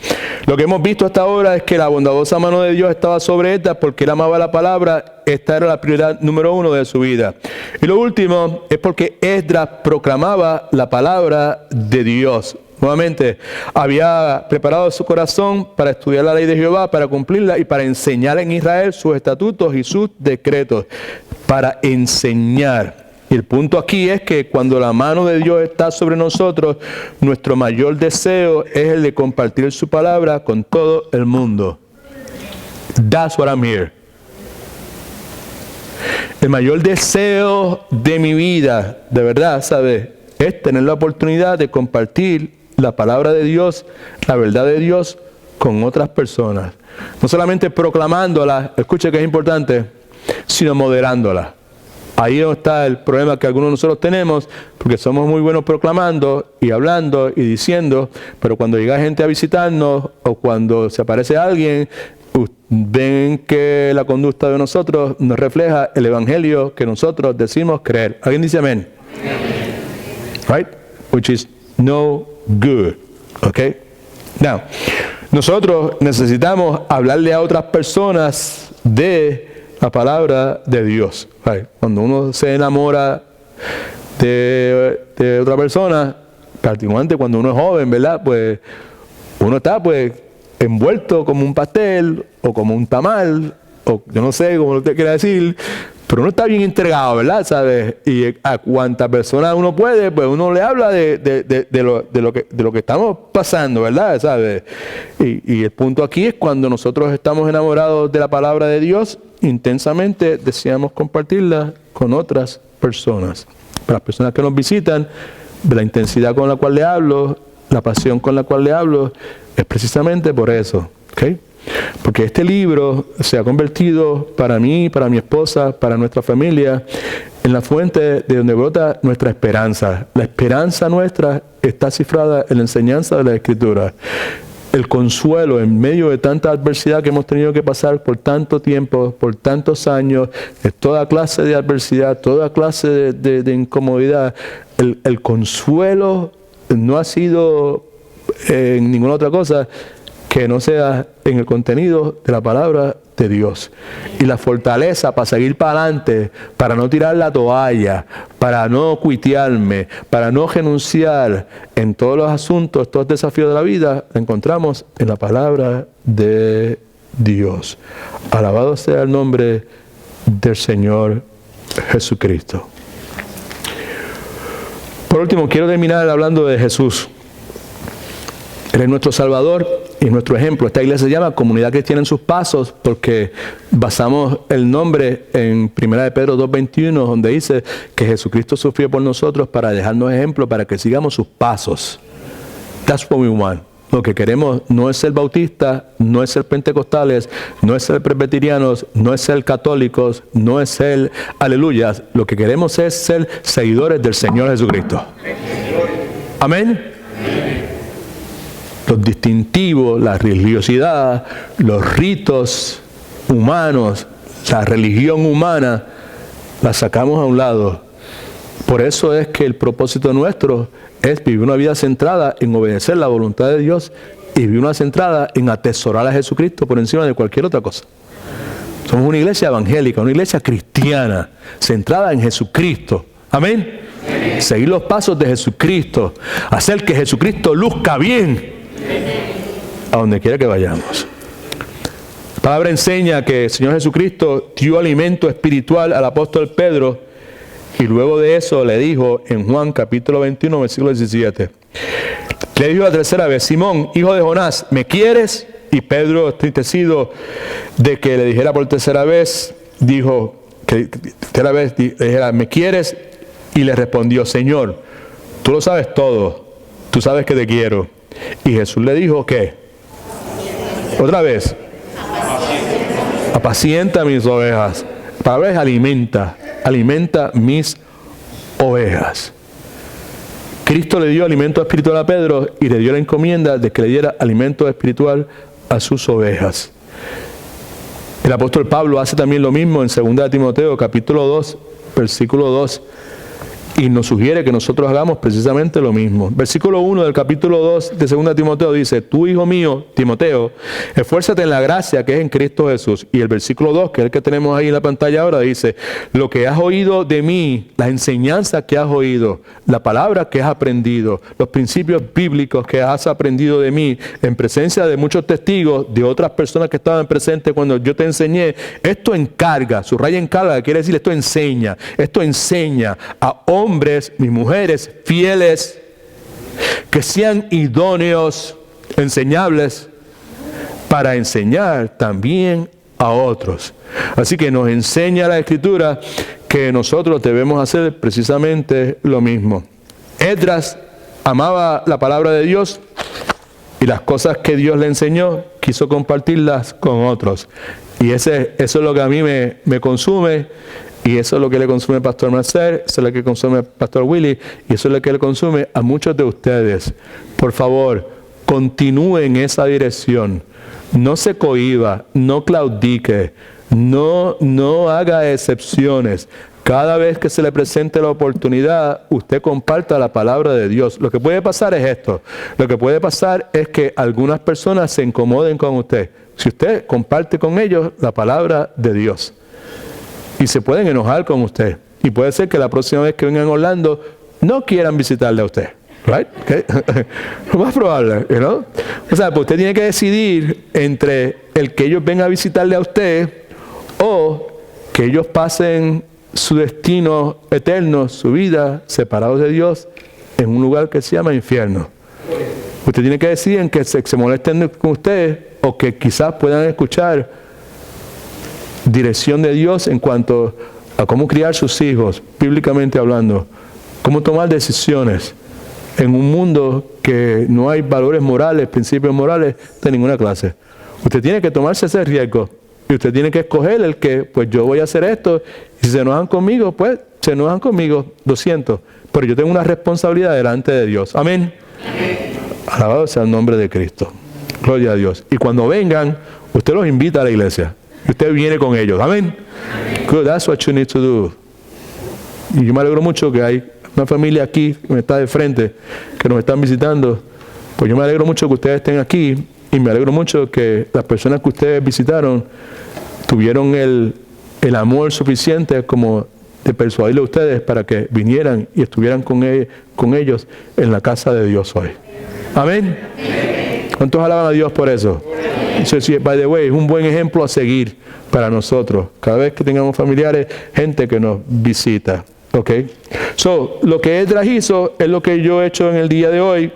Lo que hemos visto hasta ahora es que la bondadosa mano de Dios estaba sobre esta porque él amaba la palabra, esta era la prioridad número 1 de su vida. Y lo último es porque Esdras proclamaba la palabra de Dios. Nuevamente, había preparado su corazón para estudiar la ley de Jehová, para cumplirla y para enseñar en Israel sus estatutos y sus decretos. Para enseñar. Y el punto aquí es que cuando la mano de Dios está sobre nosotros, nuestro mayor deseo es el de compartir su palabra con todo el mundo. That's what I'm here. El mayor deseo de mi vida, de verdad, ¿sabes? Es tener la oportunidad de compartir la palabra de Dios, la verdad de Dios con otras personas. No solamente proclamándola, escuche que es importante, sino moderándola. Ahí está el problema que algunos de nosotros tenemos, porque somos muy buenos proclamando y hablando y diciendo, pero cuando llega gente a visitarnos o cuando se aparece alguien, ven que la conducta de nosotros nos refleja el evangelio que nosotros decimos creer. ¿Alguien dice amén? Right? Which is no good. Okay? Now, nosotros necesitamos hablarle a otras personas de la palabra de Dios. Right? Cuando uno se enamora de otra persona, particularmente cuando uno es joven, ¿verdad? Pues uno está pues envuelto como un pastel o como un tamal, o yo no sé cómo usted quiera decir, pero uno está bien entregado, ¿verdad? ¿Sabes? Y a cuanta persona uno puede, pues uno le habla de lo que estamos pasando, ¿verdad? ¿Sabes? Y el punto aquí es cuando nosotros estamos enamorados de la palabra de Dios, intensamente deseamos compartirla con otras personas. Para las personas que nos visitan, la intensidad con la cual le hablo, la pasión con la cual le hablo, es precisamente por eso, ¿ok? Porque este libro se ha convertido para mí, para mi esposa, para nuestra familia, en la fuente de donde brota nuestra esperanza. La esperanza nuestra está cifrada en la enseñanza de la Escritura. el consuelo en medio de tanta adversidad que hemos tenido que pasar por tanto tiempo, por tantos años, de toda clase de adversidad, toda clase de incomodidad. El consuelo no ha sido en ninguna otra cosa que no sea en el contenido de la palabra de Dios. Y la fortaleza para seguir para adelante, para no tirar la toalla, para no cuitearme, para no renunciar en todos los asuntos, todos los desafíos de la vida, la encontramos en la palabra de Dios. Alabado sea el nombre del Señor Jesucristo. Por último, quiero terminar hablando de Jesús. Él es nuestro Salvador y nuestro ejemplo. Esta iglesia se llama Comunidad Cristiana en sus Pasos porque basamos el nombre en 1 de Pedro 2:21, donde dice que Jesucristo sufrió por nosotros para dejarnos ejemplo, para que sigamos sus pasos. That's what we want. Lo que queremos no es ser bautistas, no es ser pentecostales, no es ser presbiterianos, no es ser católicos, no es ser aleluyas. Lo que queremos es ser seguidores del Señor Jesucristo. Amén. Los distintivos, la religiosidad, los ritos humanos, la religión humana, la sacamos a un lado. Por eso es que el propósito nuestro es vivir una vida centrada en obedecer la voluntad de Dios y vivir una centrada en atesorar a Jesucristo por encima de cualquier otra cosa. Somos una iglesia evangélica, una iglesia cristiana, centrada en Jesucristo. Amén. Seguir los pasos de Jesucristo, hacer que Jesucristo luzca bien a donde quiera que vayamos. La palabra enseña que el Señor Jesucristo dio alimento espiritual al apóstol Pedro y luego de eso le dijo en Juan capítulo 21 versículo 17, le dijo la tercera vez: Simón, hijo de Jonás, ¿me quieres? Y Pedro, entristecido de que le dijera por tercera vez, dijo que tercera vez le dijera: ¿me quieres? Y le respondió: Señor, tú lo sabes todo, tú sabes que te quiero. Y Jesús le dijo, ¿qué? Otra vez, apacienta mis ovejas. La palabra es alimenta mis ovejas. Cristo le dio alimento espiritual a Pedro y le dio la encomienda de que le diera alimento espiritual a sus ovejas. El apóstol Pablo hace también lo mismo en 2 Timoteo capítulo 2, versículo 2. Y nos sugiere que nosotros hagamos precisamente lo mismo. Versículo 1 del capítulo 2 de 2 Timoteo dice: tú, hijo mío, Timoteo, esfuérzate en la gracia que es en Cristo Jesús. Y el versículo 2, que es el que tenemos ahí en la pantalla ahora, dice: lo que has oído de mí, las enseñanzas que has oído, la palabra que has aprendido, los principios bíblicos que has aprendido de mí, en presencia de muchos testigos, de otras personas que estaban presentes cuando yo te enseñé, esto encarga, subraya encarga, quiere decir esto enseña a hombres y mujeres fieles que sean idóneos, enseñables, para enseñar también a otros. Así que nos enseña la Escritura que nosotros debemos hacer precisamente lo mismo. Esdras amaba la palabra de Dios y las cosas que Dios le enseñó quiso compartirlas con otros. Y eso es lo que a mí me consume. Y eso es lo que le consume el pastor Marcel, eso es lo que consume el pastor Willy, y eso es lo que le consume a muchos de ustedes. Por favor, continúe en esa dirección. No se cohíba, no claudique, no haga excepciones. Cada vez que se le presente la oportunidad, usted comparta la palabra de Dios. Lo que puede pasar es esto. Lo que puede pasar es que algunas personas se incomoden con usted. Si usted comparte con ellos la palabra de Dios. Y se pueden enojar con usted. Y puede ser que la próxima vez que vengan a Orlando no quieran visitarle a usted. Right? Okay. Lo más probable, ¿no? O sea, pues usted tiene que decidir entre el que ellos vengan a visitarle a usted o que ellos pasen su destino eterno, su vida, separados de Dios, en un lugar que se llama infierno. Usted tiene que decidir en que se molesten con usted o que quizás puedan escuchar dirección de Dios en cuanto a cómo criar sus hijos, bíblicamente hablando, cómo tomar decisiones en un mundo que no hay valores morales, principios morales de ninguna clase. Usted tiene que tomarse ese riesgo y usted tiene que escoger el que, pues yo voy a hacer esto, y si se enojan conmigo, pues se enojan conmigo, lo siento, pero yo tengo una responsabilidad delante de Dios. Amén. Alabado sea el nombre de Cristo. Gloria a Dios. Y cuando vengan, usted los invita a la iglesia. Y usted viene con ellos. Amén. Good, that's what you need to do. Y yo me alegro mucho que hay una familia aquí que me está de frente, que nos están visitando. Pues yo me alegro mucho que ustedes estén aquí. Y me alegro mucho que las personas que ustedes visitaron tuvieron el amor suficiente como de persuadirle a ustedes para que vinieran y estuvieran con ellos en la casa de Dios hoy. Amén. ¿Cuántos alaban a Dios por eso? Eso sí, by the way, es un buen ejemplo a seguir para nosotros. Cada vez que tengamos familiares, gente que nos visita. ¿Ok? So, lo que Esdras hizo es lo que yo he hecho en el día de hoy,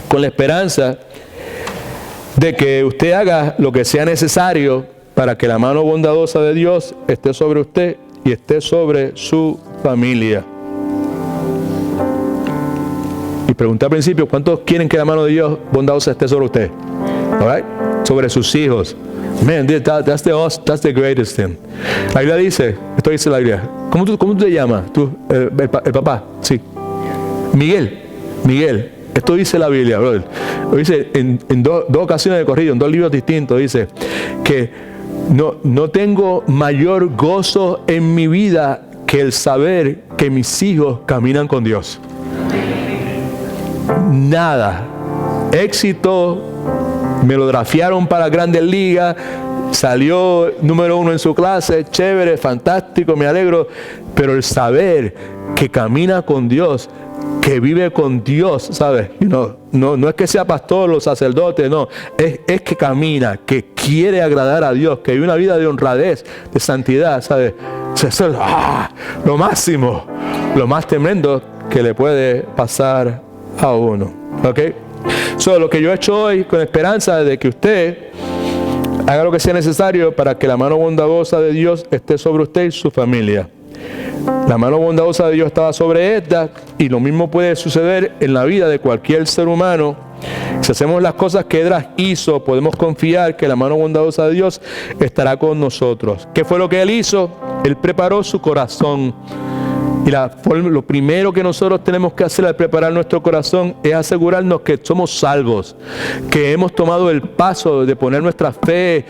con la esperanza de que usted haga lo que sea necesario para que la mano bondadosa de Dios esté sobre usted y esté sobre su familia. Y pregunté al principio, ¿cuántos quieren que la mano de Dios bondadosa esté sobre usted? All right? Sobre sus hijos. Man, that's the greatest thing. La Biblia dice, esto dice la Biblia. ¿Cómo tú te llamas? ¿Tú, el papá? Sí. Miguel. Esto dice la Biblia, brother. Lo dice en dos ocasiones de corrido, en dos libros distintos. Dice que no tengo mayor gozo en mi vida que el saber que mis hijos caminan con Dios. Nada. Éxito, me lo draftearon para Grandes Ligas, salió número 1 en su clase, chévere, fantástico, me alegro. Pero el saber que camina con Dios, que vive con Dios, ¿sabes? No es que sea pastor o sacerdote, no. Es que camina, que quiere agradar a Dios, que vive una vida de honradez, de santidad, ¿sabes? Eso es lo máximo, lo más tremendo que le puede pasar a uno. ¿Ok? So, lo que yo he hecho hoy, con esperanza de que usted haga lo que sea necesario para que la mano bondadosa de Dios esté sobre usted y su familia. La mano bondadosa de Dios estaba sobre Esdras, y lo mismo puede suceder en la vida de cualquier ser humano. Si hacemos las cosas que Esdras hizo, podemos confiar que la mano bondadosa de Dios estará con nosotros. ¿Qué fue lo que él hizo? Él preparó su corazón. Y lo primero que nosotros tenemos que hacer al preparar nuestro corazón es asegurarnos que somos salvos, que hemos tomado el paso de poner nuestra fe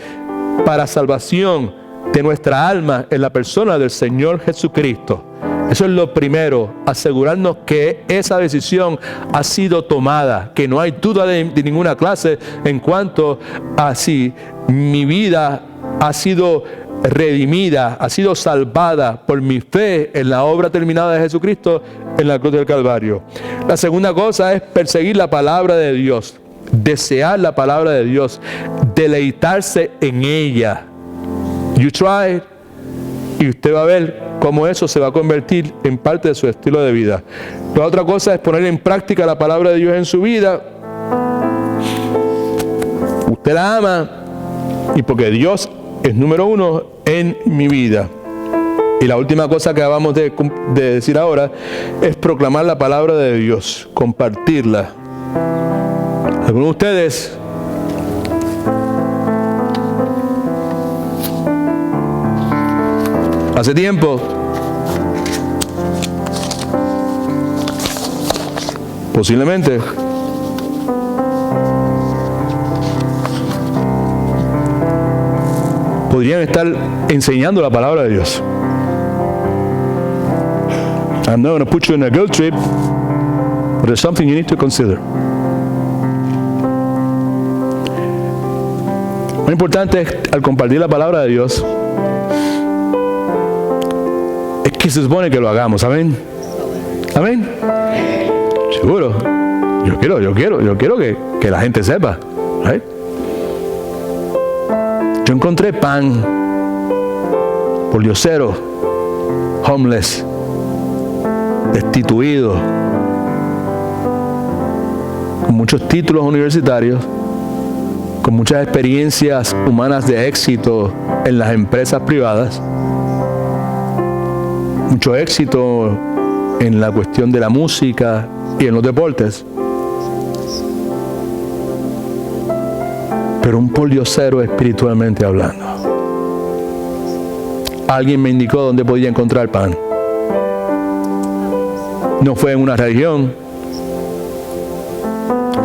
para salvación de nuestra alma en la persona del Señor Jesucristo. Eso es lo primero, asegurarnos que esa decisión ha sido tomada, que no hay duda de ninguna clase en cuanto a si mi vida ha sido redimida, ha sido salvada por mi fe en la obra terminada de Jesucristo en la cruz del Calvario. La segunda cosa es perseguir la palabra de Dios, desear la palabra de Dios, deleitarse en ella. You try it, y usted va a ver cómo eso se va a convertir en parte de su estilo de vida. La otra cosa es poner en práctica la palabra de Dios en su vida. Usted la ama, y porque Dios es número 1 en mi vida. Y la última cosa que acabamos de decir ahora es proclamar la palabra de Dios, compartirla. Algunos de ustedes hace tiempo posiblemente podrían estar enseñando la palabra de Dios. I'm not going to put you in a guilt trip, but there's something you need to consider. Lo importante es, al compartir la palabra de Dios, es que se supone que lo hagamos. Amén. Amén. Seguro. Yo quiero que la gente sepa. Right? Yo encontré pan, poliocero, homeless, destituido, con muchos títulos universitarios, con muchas experiencias humanas de éxito en las empresas privadas, mucho éxito en la cuestión de la música y en los deportes, pero un poliocero espiritualmente hablando. Alguien me indicó dónde podía encontrar pan. No fue en una religión,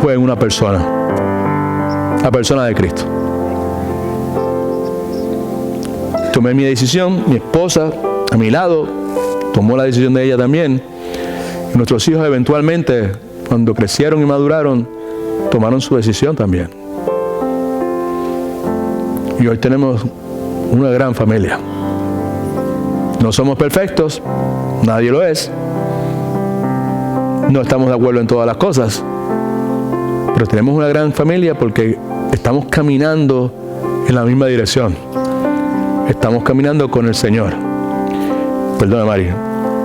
fue en una persona. la persona de Cristo. Tomé mi decisión, mi esposa a mi lado tomó la decisión de ella también. Y nuestros hijos eventualmente, cuando crecieron y maduraron, tomaron su decisión también. Y hoy tenemos una gran familia. No somos perfectos, nadie lo es. No estamos de acuerdo en todas las cosas. Pero tenemos una gran familia porque estamos caminando en la misma dirección. Estamos caminando con el Señor. Perdona, Mari.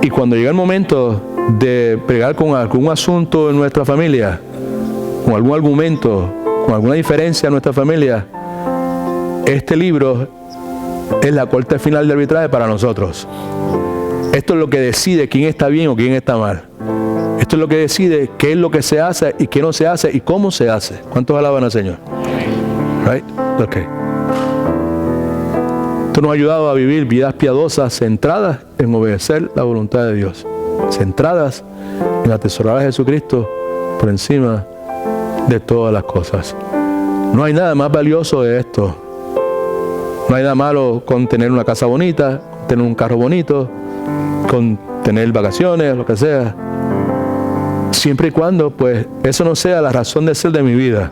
Y cuando llega el momento de pegar con algún asunto en nuestra familia, con algún argumento, con alguna diferencia en nuestra familia, este libro es la corte final de arbitraje para nosotros. Esto es lo que decide quién está bien o quién está mal. Esto es lo que decide qué es lo que se hace y qué no se hace y cómo se hace. ¿Cuántos alaban al Señor? Right? Okay. Esto nos ha ayudado a vivir vidas piadosas centradas en obedecer la voluntad de Dios. Centradas en atesorar a Jesucristo por encima de todas las cosas. No hay nada más valioso de esto. No hay nada malo con tener una casa bonita, con tener un carro bonito, con tener vacaciones, lo que sea. Siempre y cuando, pues, eso no sea la razón de ser de mi vida.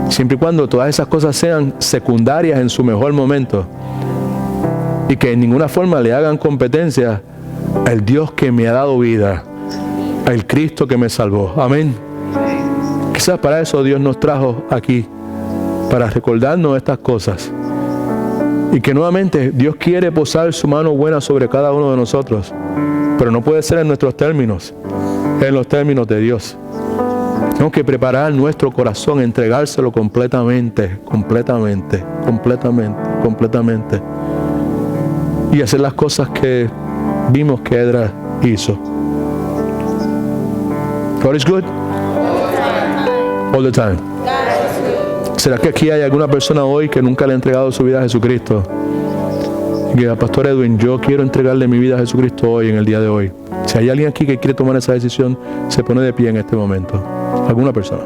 Siempre y cuando todas esas cosas sean secundarias en su mejor momento. Y que en ninguna forma le hagan competencia al Dios que me ha dado vida, al Cristo que me salvó. Amén. Quizás para eso Dios nos trajo aquí, para recordarnos estas cosas. Y que nuevamente Dios quiere posar su mano buena sobre cada uno de nosotros. Pero no puede ser en nuestros términos, en los términos de Dios. Tenemos que preparar nuestro corazón, entregárselo completamente. Y hacer las cosas que vimos que Edra hizo. God is good? All the time. ¿Será que aquí hay alguna persona hoy que nunca le ha entregado su vida a Jesucristo? Y que, Pastor Edwin, yo quiero entregarle mi vida a Jesucristo hoy, en el día de hoy. Si hay alguien aquí que quiere tomar esa decisión, se pone de pie en este momento. ¿Alguna persona?